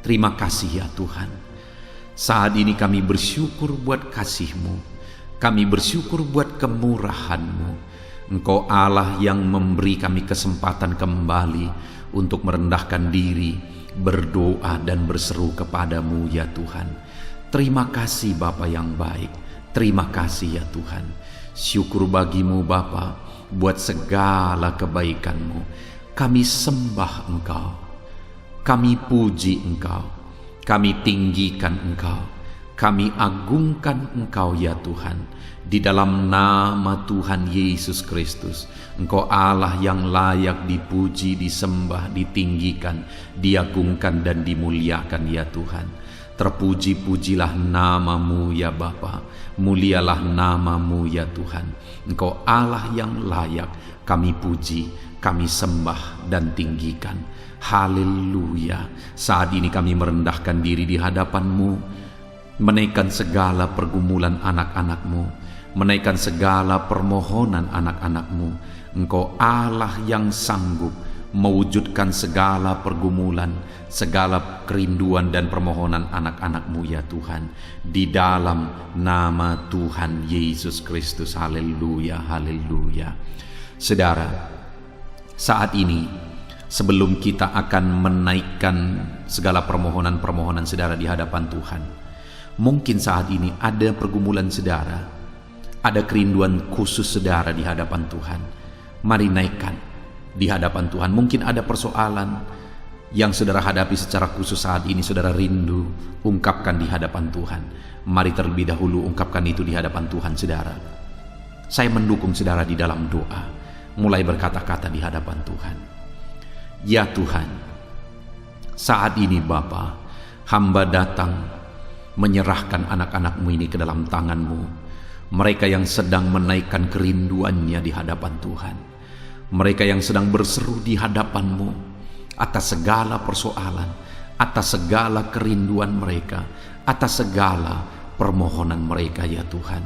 Terima kasih ya Tuhan. Saat ini kami bersyukur buat kasih-Mu, kami bersyukur buat kemurahan-Mu. Engkau Allah yang memberi kami kesempatan kembali untuk merendahkan diri, berdoa dan berseru kepadamu ya Tuhan. Terima kasih Bapa yang baik, terima kasih ya Tuhan. Syukur bagimu Bapa buat segala kebaikan-Mu. Kami sembah Engkau, kami puji Engkau, kami tinggikan Engkau, kami agungkan Engkau ya Tuhan. Di dalam nama Tuhan Yesus Kristus, Engkau Allah yang layak dipuji, disembah, ditinggikan, diagungkan dan dimuliakan ya Tuhan. Terpuji-pujilah nama-Mu ya Bapa, mulialah nama-Mu ya Tuhan. Engkau Allah yang layak kami puji, kami sembah dan tinggikan. Haleluya. Saat ini kami merendahkan diri di hadapan-Mu, menaikkan segala pergumulan anak-anak-Mu, menaikkan segala permohonan anak-anak-Mu. Engkau Allah yang sanggup mewujudkan segala pergumulan, segala kerinduan dan permohonan anak-anak-Mu ya Tuhan. Di dalam nama Tuhan Yesus Kristus. Haleluya, haleluya. Saudara, saat ini sebelum kita akan menaikkan segala permohonan-permohonan saudara di hadapan Tuhan, mungkin saat ini ada pergumulan saudara, ada kerinduan khusus saudara di hadapan Tuhan. Mari naikkan di hadapan Tuhan. Mungkin ada persoalan yang saudara hadapi secara khusus saat ini, saudara rindu, ungkapkan di hadapan Tuhan. Mari terlebih dahulu ungkapkan itu di hadapan Tuhan saudara. Saya mendukung saudara di dalam doa. Mulai berkata-kata di hadapan Tuhan. Ya Tuhan, saat ini Bapa, hamba datang menyerahkan anak-anak-Mu ini ke dalam tangan-Mu. Mereka yang sedang menaikkan kerinduannya di hadapan Tuhan. Mereka yang sedang berseru di hadapan-Mu atas segala persoalan, atas segala kerinduan mereka, atas segala permohonan mereka ya Tuhan.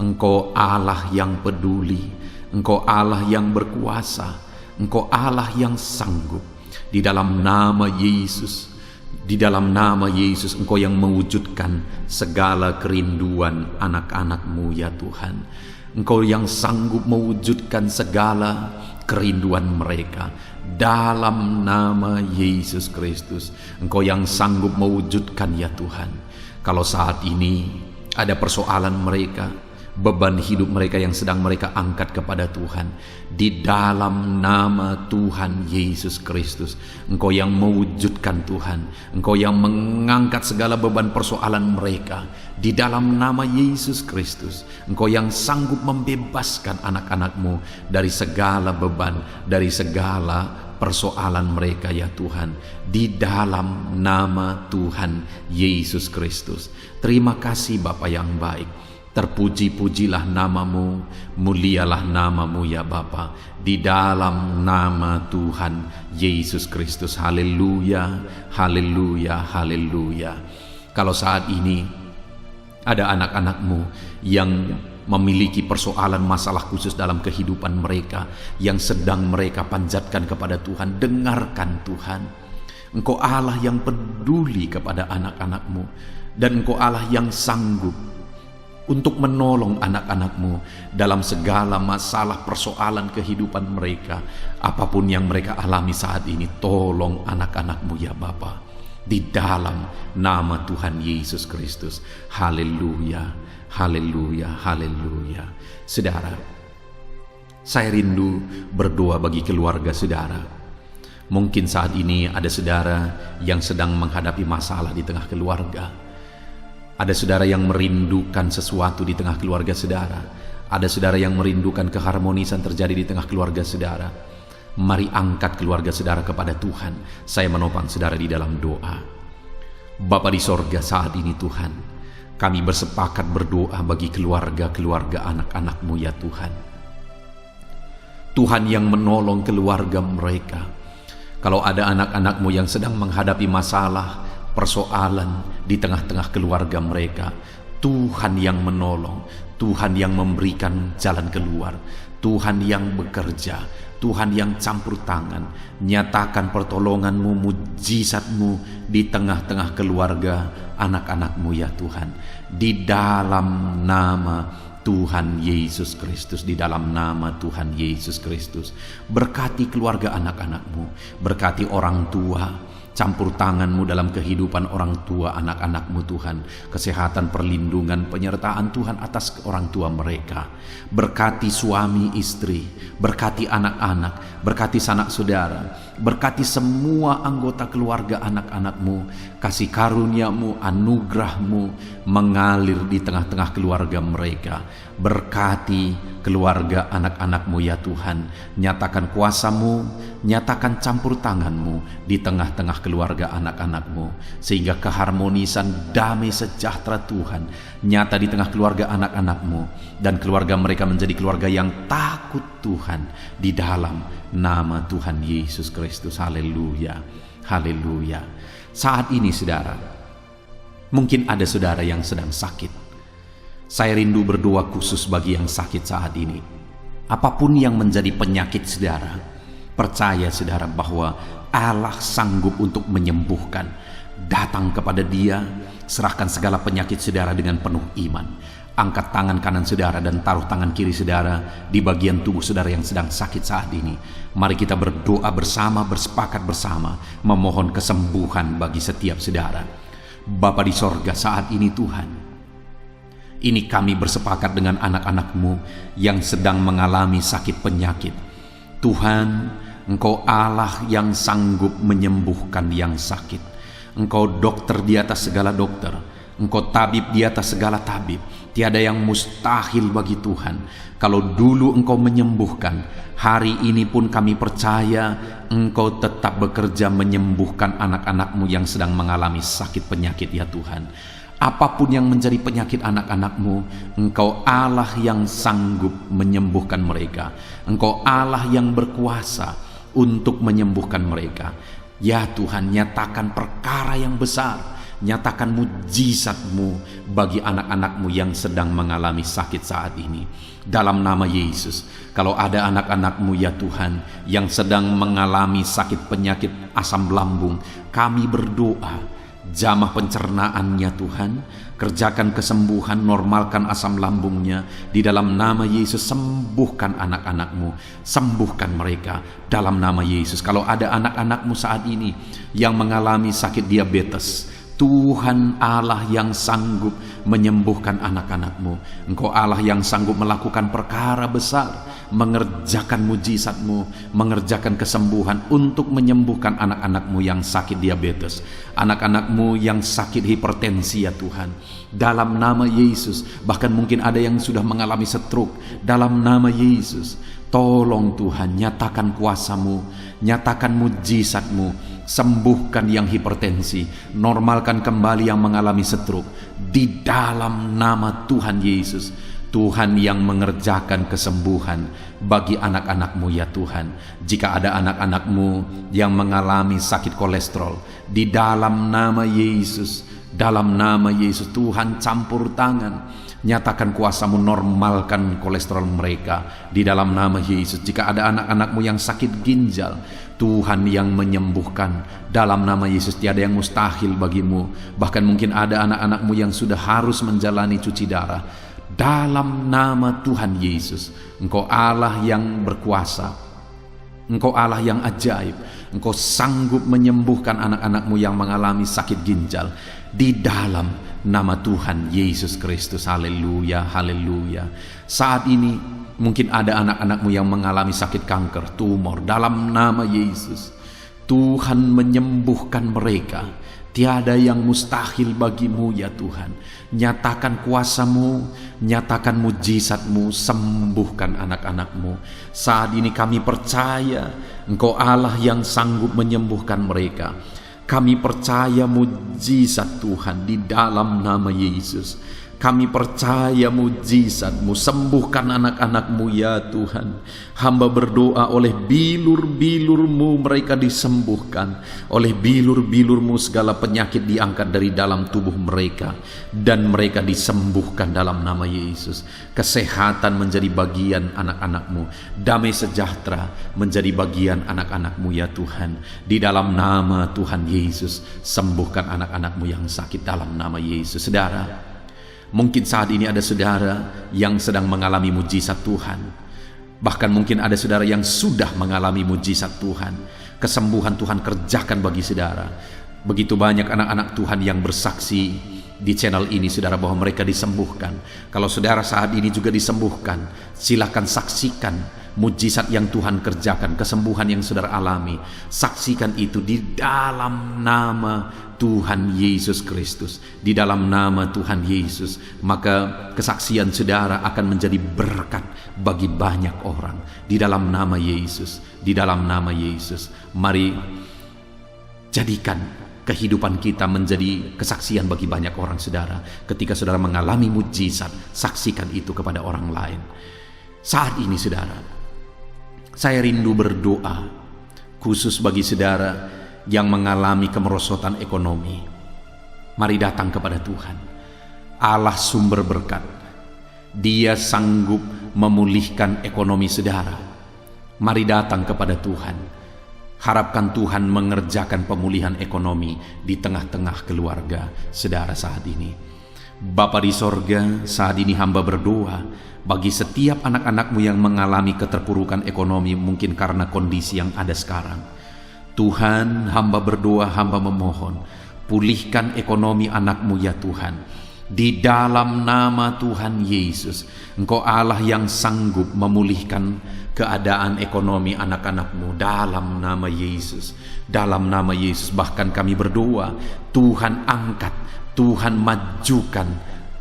Engkau Allah yang peduli, Engkau Allah yang berkuasa, Engkau Allah yang sanggup. Di dalam nama Yesus, di dalam nama Yesus, Engkau yang mewujudkan segala kerinduan anak-anak-Mu ya Tuhan. Engkau yang sanggup mewujudkan segala kerinduan mereka. Dalam nama Yesus Kristus, Engkau yang sanggup mewujudkan ya Tuhan. Kalau saat ini ada persoalan mereka, beban hidup mereka yang sedang mereka angkat kepada Tuhan, di dalam nama Tuhan Yesus Kristus, Engkau yang mewujudkan Tuhan, Engkau yang mengangkat segala beban persoalan mereka, di dalam nama Yesus Kristus, Engkau yang sanggup membebaskan anak-anak-Mu dari segala beban, dari segala persoalan mereka ya Tuhan, di dalam nama Tuhan Yesus Kristus. Terima kasih Bapa yang baik. Terpuji-pujilah nama-Mu, mulialah nama-Mu ya Bapa, di dalam nama Tuhan Yesus Kristus. Haleluya, haleluya, haleluya. Kalau saat ini ada anak-anak-Mu yang memiliki persoalan masalah khusus dalam kehidupan mereka, yang sedang mereka panjatkan kepada Tuhan, dengarkan Tuhan. Engkau Allah yang peduli kepada anak-anak-Mu, dan Engkau Allah yang sanggup untuk menolong anak-anak-Mu dalam segala masalah persoalan kehidupan mereka. Apapun yang mereka alami saat ini, tolong anak-anak-Mu ya Bapa, di dalam nama Tuhan Yesus Kristus. Haleluya, haleluya, haleluya. Saudara, saya rindu berdoa bagi keluarga saudara. Mungkin saat ini ada saudara yang sedang menghadapi masalah di tengah keluarga. Ada saudara yang merindukan sesuatu di tengah keluarga saudara. Ada saudara yang merindukan keharmonisan terjadi di tengah keluarga saudara. Mari angkat keluarga saudara kepada Tuhan. Saya menopang saudara di dalam doa. Bapa di sorga, saat ini Tuhan, kami bersepakat berdoa bagi keluarga-keluarga anak-anak-Mu ya Tuhan. Tuhan yang menolong keluarga mereka. Kalau ada anak-anak-Mu yang sedang menghadapi masalah, persoalan di tengah-tengah keluarga mereka, Tuhan yang menolong, Tuhan yang memberikan jalan keluar, Tuhan yang bekerja, Tuhan yang campur tangan. Nyatakan pertolongan-Mu, mujizat-Mu di tengah-tengah keluarga anak-anak-Mu ya Tuhan. Di dalam nama Tuhan Yesus Kristus, di dalam nama Tuhan Yesus Kristus. Berkati keluarga anak-anak-Mu, berkati orang tua, campur tangan-Mu dalam kehidupan orang tua anak-anak-Mu Tuhan. Kesehatan, perlindungan, penyertaan Tuhan atas orang tua mereka. Berkati suami istri, berkati anak-anak, berkati sanak saudara, berkati semua anggota keluarga anak-anak-Mu. Kasih karunia-Mu, anugerah-Mu mengalir di tengah-tengah keluarga mereka. Berkati keluarga anak-anak-Mu ya Tuhan. Nyatakan kuasa-Mu, nyatakan campur tangan-Mu di tengah-tengah keluarga anak-anak-Mu, sehingga keharmonisan, damai sejahtera Tuhan nyata di tengah keluarga anak-anak-Mu, dan keluarga mereka menjadi keluarga yang takut Tuhan di dalam nama Tuhan Yesus Kristus. Haleluya, haleluya. Saat ini saudara, mungkin ada saudara yang sedang sakit. Saya rindu berdoa khusus bagi yang sakit saat ini. Apapun yang menjadi penyakit saudara, percaya saudara bahwa Allah sanggup untuk menyembuhkan. Datang kepada Dia, serahkan segala penyakit saudara dengan penuh iman. Angkat tangan kanan saudara dan taruh tangan kiri saudara di bagian tubuh saudara yang sedang sakit saat ini. Mari kita berdoa bersama, bersepakat bersama, memohon kesembuhan bagi setiap saudara. Bapa di sorga, saat ini Tuhan, ini kami bersepakat dengan anak-anak-Mu yang sedang mengalami sakit penyakit. Tuhan, Engkau Allah yang sanggup menyembuhkan yang sakit. Engkau dokter di atas segala dokter. Engkau tabib di atas segala tabib. Tiada yang mustahil bagi Tuhan. Kalau dulu Engkau menyembuhkan, hari ini pun kami percaya Engkau tetap bekerja menyembuhkan anak-anak-Mu yang sedang mengalami sakit penyakit ya Tuhan. Apapun yang menjadi penyakit anak-anak-Mu, Engkau Allah yang sanggup menyembuhkan mereka. Engkau Allah yang berkuasa untuk menyembuhkan mereka. Ya Tuhan, nyatakan perkara yang besar, nyatakan mujizat-Mu bagi anak-anak-Mu yang sedang mengalami sakit saat ini. Dalam nama Yesus, kalau ada anak-anak-Mu ya Tuhan yang sedang mengalami sakit penyakit asam lambung, kami berdoa, jamah pencernaannya Tuhan, kerjakan kesembuhan, normalkan asam lambungnya. Di dalam nama Yesus, sembuhkan anak-anak-Mu, sembuhkan mereka dalam nama Yesus. Kalau ada anak-anak-Mu saat ini yang mengalami sakit diabetes, Tuhan Allah yang sanggup menyembuhkan anak-anak-Mu. Engkau Allah yang sanggup melakukan perkara besar, mengerjakan mujizat-Mu, mengerjakan kesembuhan untuk menyembuhkan anak-anak-Mu yang sakit diabetes, anak-anak-Mu yang sakit hipertensi ya Tuhan. Dalam nama Yesus, bahkan mungkin ada yang sudah mengalami stroke. Dalam nama Yesus, tolong Tuhan, nyatakan kuasa-Mu, nyatakan mujizat-Mu, sembuhkan yang hipertensi, normalkan kembali yang mengalami stroke. Di dalam nama Tuhan Yesus, Tuhan yang mengerjakan kesembuhan bagi anak-anak-Mu ya Tuhan. Jika ada anak-anak-Mu yang mengalami sakit kolesterol, di dalam nama Yesus, dalam nama Yesus, Tuhan campur tangan, nyatakan kuasa-Mu, normalkan kolesterol mereka di dalam nama Yesus. Jika ada anak-anak-Mu yang sakit ginjal, Tuhan yang menyembuhkan dalam nama Yesus. Tiada yang mustahil bagimu. Bahkan mungkin ada anak-anak-Mu yang sudah harus menjalani cuci darah. Dalam nama Tuhan Yesus, Engkau Allah yang berkuasa, Engkau Allah yang ajaib. Engkau sanggup menyembuhkan anak-anak-Mu yang mengalami sakit ginjal di dalam nama Tuhan Yesus Kristus. Haleluya, haleluya. Saat ini mungkin ada anak-anak-Mu yang mengalami sakit kanker, tumor. Dalam nama Yesus, Tuhan menyembuhkan mereka. Tiada yang mustahil bagimu ya Tuhan. Nyatakan kuasa-Mu, nyatakan mujizat-Mu, sembuhkan anak-anak-Mu. Saat ini kami percaya Engkau Allah yang sanggup menyembuhkan mereka. Kami percaya mujizat Tuhan di dalam nama Yesus. Kami percaya mujizat-Mu, sembuhkan anak-anak-Mu ya Tuhan. Hamba berdoa oleh bilur-bilur-Mu mereka disembuhkan. Oleh bilur-bilur-Mu segala penyakit diangkat dari dalam tubuh mereka. Dan mereka disembuhkan dalam nama Yesus. Kesehatan menjadi bagian anak-anak-Mu. Damai sejahtera menjadi bagian anak-anak-Mu ya Tuhan. Di dalam nama Tuhan Yesus, sembuhkan anak-anak-Mu yang sakit dalam nama Yesus. Saudara, mungkin saat ini ada saudara yang sedang mengalami mujizat Tuhan. Bahkan mungkin ada saudara yang sudah mengalami mujizat Tuhan. Kesembuhan Tuhan kerjakan bagi saudara. Begitu banyak anak-anak Tuhan yang bersaksi di channel ini, saudara, bahwa mereka disembuhkan. Kalau saudara saat ini juga disembuhkan, silakan saksikan mujizat yang Tuhan kerjakan, kesembuhan yang saudara alami. Saksikan itu di dalam nama Tuhan Yesus Kristus. Di dalam nama Tuhan Yesus, maka kesaksian saudara akan menjadi berkat bagi banyak orang. Di dalam nama Yesus, di dalam nama Yesus. Mari jadikan kehidupan kita menjadi kesaksian bagi banyak orang, saudara. Ketika saudara mengalami mujizat, saksikan itu kepada orang lain. Saat ini, saudara, saya rindu berdoa khusus bagi saudara yang mengalami kemerosotan ekonomi. Mari datang kepada Tuhan, Allah sumber berkat. Dia sanggup memulihkan ekonomi saudara. Mari datang kepada Tuhan. Harapkan Tuhan mengerjakan pemulihan ekonomi di tengah-tengah keluarga saudara saat ini. Bapa di sorga, saat ini hamba berdoa bagi setiap anak-anak-Mu yang mengalami keterpurukan ekonomi, mungkin karena kondisi yang ada sekarang. Tuhan, hamba berdoa, hamba memohon, pulihkan ekonomi anak-Mu ya Tuhan. Di dalam nama Tuhan Yesus, Engkau Allah yang sanggup memulihkan keadaan ekonomi anak-anak-Mu dalam nama Yesus. Dalam nama Yesus, bahkan kami berdoa, Tuhan angkat, Tuhan majukan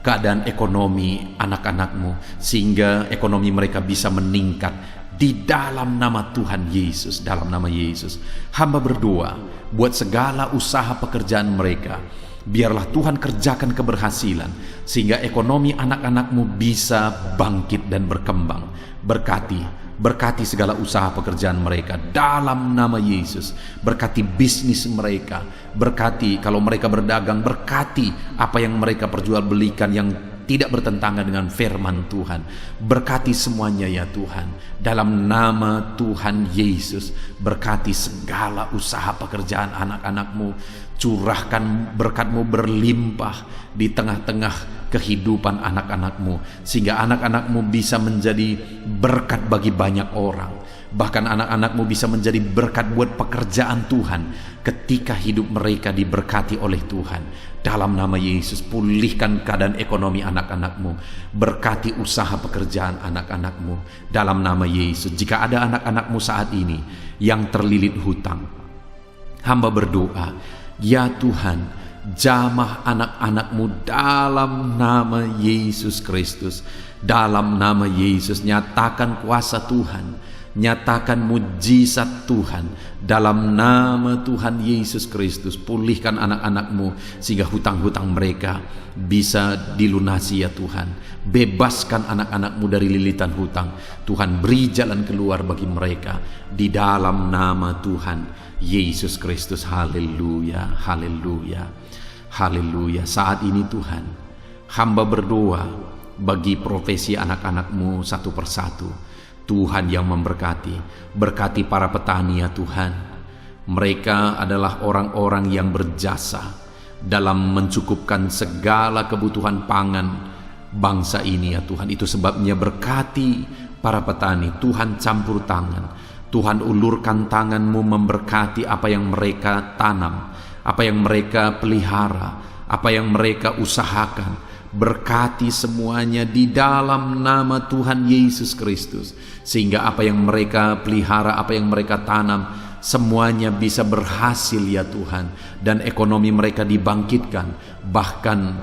keadaan ekonomi anak-anak-Mu, sehingga ekonomi mereka bisa meningkat. Di dalam nama Tuhan Yesus, dalam nama Yesus, hamba berdoa buat segala usaha pekerjaan mereka. Biarlah Tuhan kerjakan keberhasilan, sehingga ekonomi anak-anak-Mu bisa bangkit dan berkembang. Berkati segala usaha pekerjaan mereka dalam nama Yesus. Berkati bisnis mereka, berkati kalau mereka berdagang, berkati apa yang mereka perjualbelikan yang tidak bertentangan dengan firman Tuhan. Berkati semuanya ya Tuhan, dalam nama Tuhan Yesus. Berkati segala usaha pekerjaan anak-anak-Mu. Curahkan berkat-Mu berlimpah di tengah-tengah kehidupan anak-anak-Mu, sehingga anak-anak-Mu bisa menjadi berkat bagi banyak orang. Bahkan anak-anak-Mu bisa menjadi berkat buat pekerjaan Tuhan ketika hidup mereka diberkati oleh Tuhan. Dalam nama Yesus, pulihkan keadaan ekonomi anak-anak-Mu. Berkati usaha pekerjaan anak-anak-Mu dalam nama Yesus. Jika ada anak-anak-Mu saat ini yang terlilit hutang, hamba berdoa, ya Tuhan, jamah anak-anak-Mu dalam nama Yesus Kristus. Dalam nama Yesus, nyatakan kuasa Tuhan, nyatakan mujizat Tuhan. Dalam nama Tuhan Yesus Kristus, pulihkan anak-anak-Mu sehingga hutang-hutang mereka bisa dilunasi ya Tuhan. Bebaskan anak-anak-Mu dari lilitan hutang. Tuhan, beri jalan keluar bagi mereka di dalam nama Tuhan Yesus Kristus. Haleluya, haleluya, haleluya. Saat ini Tuhan, hamba berdoa bagi profesi anak-anak-Mu satu persatu. Tuhan yang memberkati, berkati para petani ya Tuhan. Mereka adalah orang-orang yang berjasa dalam mencukupkan segala kebutuhan pangan bangsa ini ya Tuhan. Itu sebabnya berkati para petani. Tuhan campur tangan, Tuhan ulurkan tangan-Mu memberkati apa yang mereka tanam, apa yang mereka pelihara, apa yang mereka usahakan. Berkati semuanya di dalam nama Tuhan Yesus Kristus, sehingga apa yang mereka pelihara, apa yang mereka tanam, semuanya bisa berhasil ya Tuhan, dan ekonomi mereka dibangkitkan, bahkan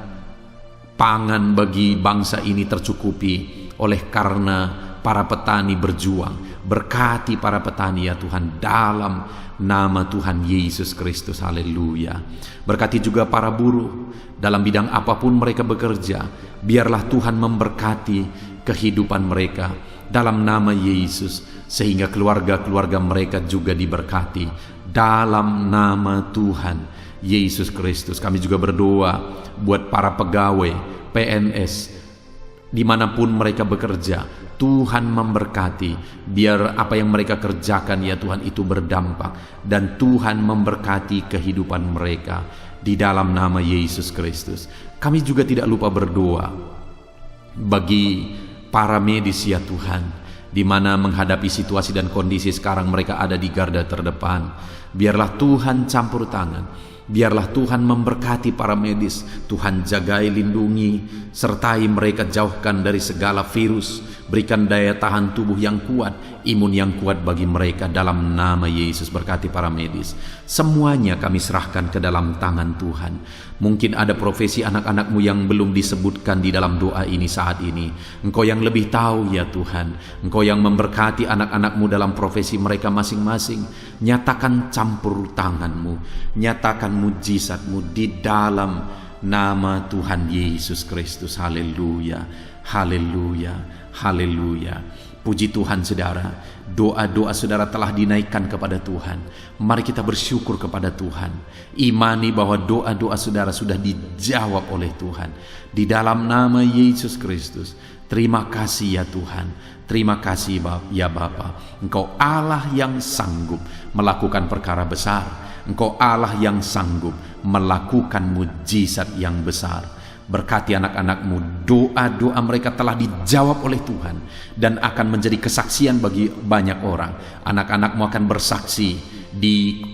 pangan bagi bangsa ini tercukupi oleh karena para petani berjuang. Berkati para petani ya Tuhan dalam nama Tuhan Yesus Kristus. Haleluya. Berkati juga para buruh dalam bidang apapun mereka bekerja. Biarlah Tuhan memberkati kehidupan mereka dalam nama Yesus, sehingga keluarga-keluarga mereka juga diberkati dalam nama Tuhan Yesus Kristus. Kami juga berdoa buat para pegawai PNS dimanapun mereka bekerja. Tuhan memberkati, biar apa yang mereka kerjakan ya Tuhan itu berdampak, dan Tuhan memberkati kehidupan mereka di dalam nama Yesus Kristus. Kami juga tidak lupa berdoa bagi para medis ya Tuhan, di mana menghadapi situasi dan kondisi sekarang mereka ada di garda terdepan. Biarlah Tuhan campur tangan, biarlah Tuhan memberkati para medis. Tuhan jagai, lindungi, sertai mereka, jauhkan dari segala virus. Berikan daya tahan tubuh yang kuat, imun yang kuat bagi mereka dalam nama Yesus. Berkati para medis. Semuanya kami serahkan ke dalam tangan Tuhan. Mungkin ada profesi anak-anakmu yang belum disebutkan di dalam doa ini saat ini. Engkau yang lebih tahu ya Tuhan. Engkau yang memberkati anak-anakmu dalam profesi mereka masing-masing. Nyatakan campur tanganmu, nyatakan mujizatmu di dalam nama Tuhan Yesus Kristus. Haleluya, haleluya, haleluya. Puji Tuhan saudara, doa-doa saudara telah dinaikkan kepada Tuhan. Mari kita bersyukur kepada Tuhan. Imani bahwa doa-doa saudara sudah dijawab oleh Tuhan. Di dalam nama Yesus Kristus. Terima kasih ya Tuhan. Terima kasih ya Bapa. Engkau Allah yang sanggup melakukan perkara besar. Engkau Allah yang sanggup melakukan mujizat yang besar. Berkati anak-anakmu, doa-doa mereka telah dijawab oleh Tuhan dan akan menjadi kesaksian bagi banyak orang. Anak-anakmu akan bersaksi di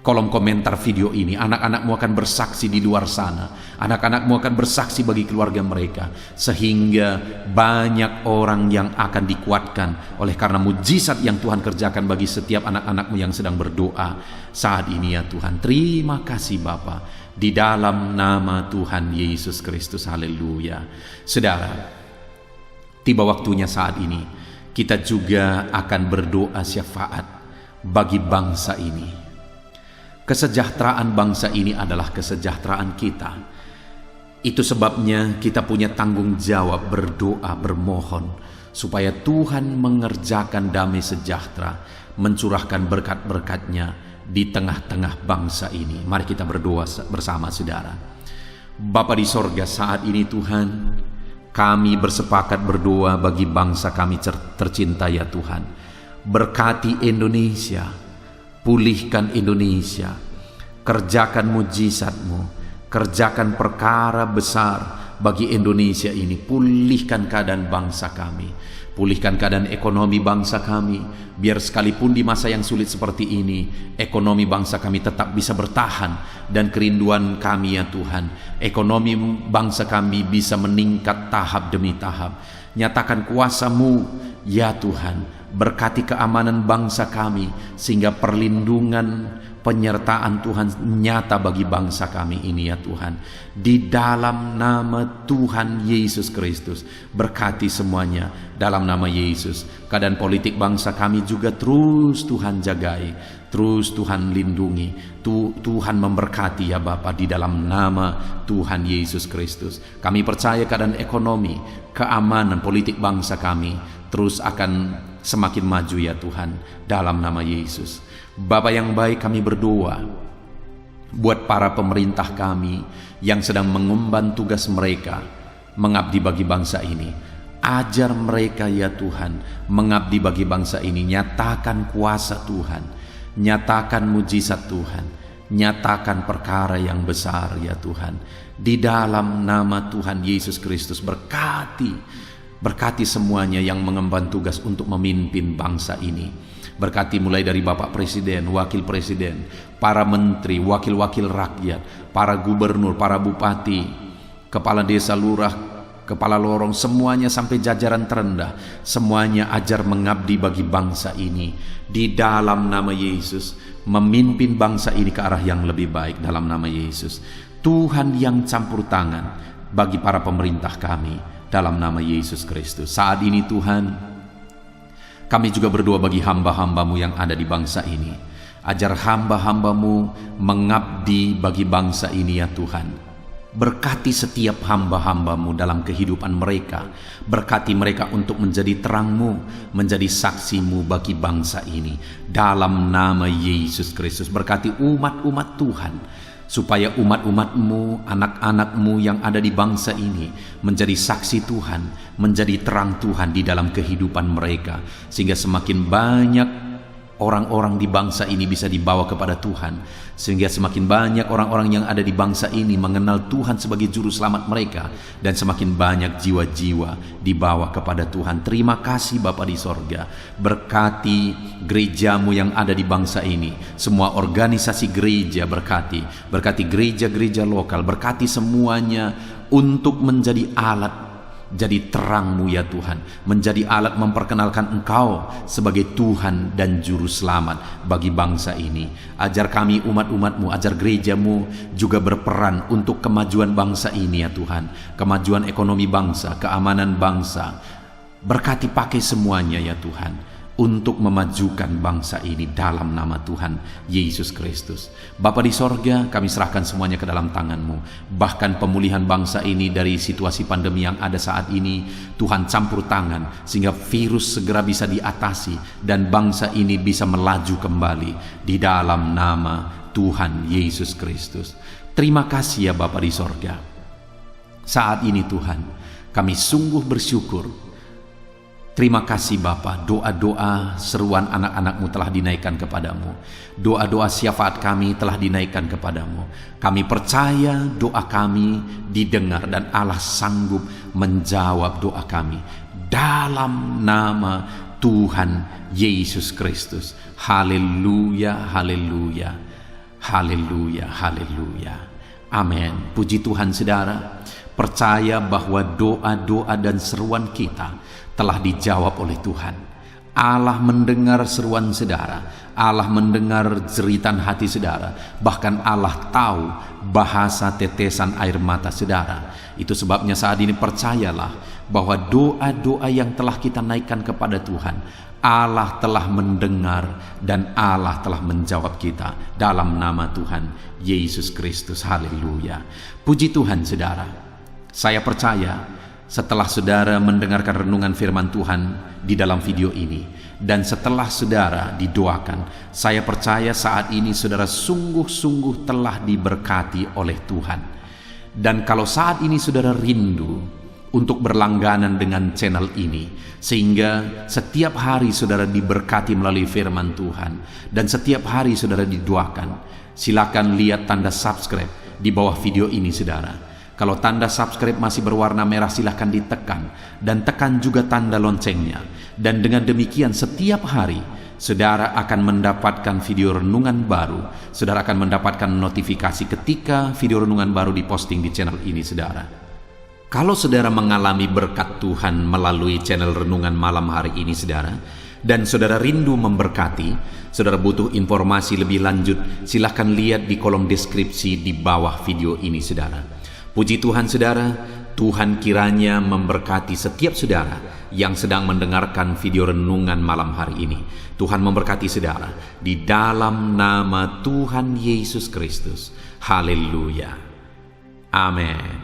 kolom komentar video ini. Anak-anakmu akan bersaksi di luar sana. Anak-anakmu akan bersaksi bagi keluarga mereka, sehingga banyak orang yang akan dikuatkan oleh karena mujizat yang Tuhan kerjakan bagi setiap anak-anakmu yang sedang berdoa saat ini ya Tuhan. Terima kasih Bapa, di dalam nama Tuhan Yesus Kristus. Haleluya. Saudara, tiba waktunya saat ini kita juga akan berdoa syafaat bagi bangsa ini. Kesejahteraan bangsa ini adalah kesejahteraan kita. Itu sebabnya kita punya tanggung jawab berdoa, bermohon supaya Tuhan mengerjakan damai sejahtera, mencurahkan berkat-berkat-Nya di tengah-tengah bangsa ini. Mari kita berdoa bersama saudara. Bapa di sorga, saat ini Tuhan, kami bersepakat berdoa bagi bangsa kami tercinta ya Tuhan. Berkati Indonesia, pulihkan Indonesia, kerjakan mujizat-Mu, kerjakan perkara besar bagi Indonesia ini. Pulihkan keadaan bangsa kami, pulihkan keadaan ekonomi bangsa kami, biar sekalipun di masa yang sulit seperti ini, ekonomi bangsa kami tetap bisa bertahan. Dan kerinduan kami ya Tuhan, ekonomi bangsa kami bisa meningkat tahap demi tahap. Nyatakan kuasa-Mu ya Tuhan, berkati keamanan bangsa kami, sehingga perlindungan, penyertaan Tuhan nyata bagi bangsa kami ini ya Tuhan. Di dalam nama Tuhan Yesus Kristus, berkati semuanya dalam nama Yesus. Keadaan politik bangsa kami juga terus Tuhan jagai, terus Tuhan lindungi. Tuhan memberkati ya Bapa, di dalam nama Tuhan Yesus Kristus. Kami percaya keadaan ekonomi, keamanan politik bangsa kami terus akan semakin maju ya Tuhan, dalam nama Yesus. Bapa yang baik, kami berdoa buat para pemerintah kami yang sedang mengemban tugas mereka mengabdi bagi bangsa ini. Ajar mereka ya Tuhan mengabdi bagi bangsa ini. Nyatakan kuasa Tuhan, nyatakan mujizat Tuhan, nyatakan perkara yang besar ya Tuhan. Di dalam nama Tuhan Yesus Kristus, berkati semuanya yang mengemban tugas untuk memimpin bangsa ini. Berkati mulai dari Bapak Presiden, Wakil Presiden, para menteri, wakil-wakil rakyat, para gubernur, para bupati, kepala desa, lurah, kepala lorong, semuanya sampai jajaran terendah, semuanya ajar mengabdi bagi bangsa ini. Di dalam nama Yesus, memimpin bangsa ini ke arah yang lebih baik dalam nama Yesus. Tuhan yang campur tangan bagi para pemerintah kami dalam nama Yesus Kristus. Saat ini Tuhan, kami juga berdoa bagi hamba-hamba-Mu yang ada di bangsa ini. Ajar hamba-hamba-Mu mengabdi bagi bangsa ini ya Tuhan. Berkati setiap hamba-hamba-Mu dalam kehidupan mereka. Berkati mereka untuk menjadi terang-Mu, menjadi saksi-Mu bagi bangsa ini. Dalam nama Yesus Kristus, berkati umat-umat Tuhan, supaya umat-umat-Mu, anak-anak-Mu yang ada di bangsa ini menjadi saksi Tuhan, menjadi terang Tuhan di dalam kehidupan mereka. Sehingga semakin banyak orang-orang di bangsa ini bisa dibawa kepada Tuhan, sehingga semakin banyak orang-orang yang ada di bangsa ini mengenal Tuhan sebagai juru selamat mereka, dan semakin banyak jiwa-jiwa dibawa kepada Tuhan. Terima kasih Bapa di sorga. Berkati gereja-Mu yang ada di bangsa ini, semua organisasi gereja berkati gereja-gereja lokal, berkati semuanya untuk menjadi alat, jadi terang-Mu ya Tuhan, menjadi alat memperkenalkan Engkau sebagai Tuhan dan Juru Selamat bagi bangsa ini. Ajar kami umat-umat-Mu, ajar gereja-Mu juga berperan untuk kemajuan bangsa ini ya Tuhan, kemajuan ekonomi bangsa, keamanan bangsa. Berkati pakai semuanya ya Tuhan, untuk memajukan bangsa ini dalam nama Tuhan Yesus Kristus. Bapa di sorga, kami serahkan semuanya ke dalam tangan-Mu. Bahkan pemulihan bangsa ini dari situasi pandemi yang ada saat ini, Tuhan campur tangan sehingga virus segera bisa diatasi dan bangsa ini bisa melaju kembali di dalam nama Tuhan Yesus Kristus. Terima kasih ya Bapa di sorga. Saat ini Tuhan, kami sungguh bersyukur. Terima kasih Bapa, doa-doa seruan anak-anak-Mu telah dinaikkan kepadamu. Doa-doa syafaat kami telah dinaikkan kepadamu. Kami percaya doa kami didengar dan Allah sanggup menjawab doa kami. Dalam nama Tuhan Yesus Kristus. Haleluya, haleluya, haleluya, haleluya. Amin. Puji Tuhan saudara. Percaya bahwa doa-doa dan seruan kita telah dijawab oleh Tuhan. Allah mendengar seruan saudara, Allah mendengar jeritan hati saudara, bahkan Allah tahu bahasa tetesan air mata saudara. Itu sebabnya saat ini percayalah bahwa doa-doa yang telah kita naikkan kepada Tuhan, Allah telah mendengar dan Allah telah menjawab kita dalam nama Tuhan Yesus Kristus. Haleluya. Puji Tuhan saudara. Saya percaya setelah saudara mendengarkan renungan firman Tuhan di dalam video ini, dan setelah saudara didoakan, saya percaya saat ini saudara sungguh-sungguh telah diberkati oleh Tuhan. Dan kalau saat ini saudara rindu untuk berlangganan dengan channel ini, sehingga setiap hari saudara diberkati melalui firman Tuhan, dan setiap hari saudara didoakan, silakan lihat tanda subscribe di bawah video ini saudara. Kalau tanda subscribe masih berwarna merah, silahkan ditekan dan tekan juga tanda loncengnya. Dan dengan demikian setiap hari saudara akan mendapatkan video renungan baru. Saudara akan mendapatkan notifikasi ketika video renungan baru diposting di channel ini saudara. Kalau saudara mengalami berkat Tuhan melalui channel renungan malam hari ini saudara, dan saudara rindu memberkati, saudara butuh informasi lebih lanjut, silahkan lihat di kolom deskripsi di bawah video ini saudara. Puji Tuhan saudara, Tuhan kiranya memberkati setiap saudara yang sedang mendengarkan video renungan malam hari ini. Tuhan memberkati saudara di dalam nama Tuhan Yesus Kristus. Haleluya. Amin.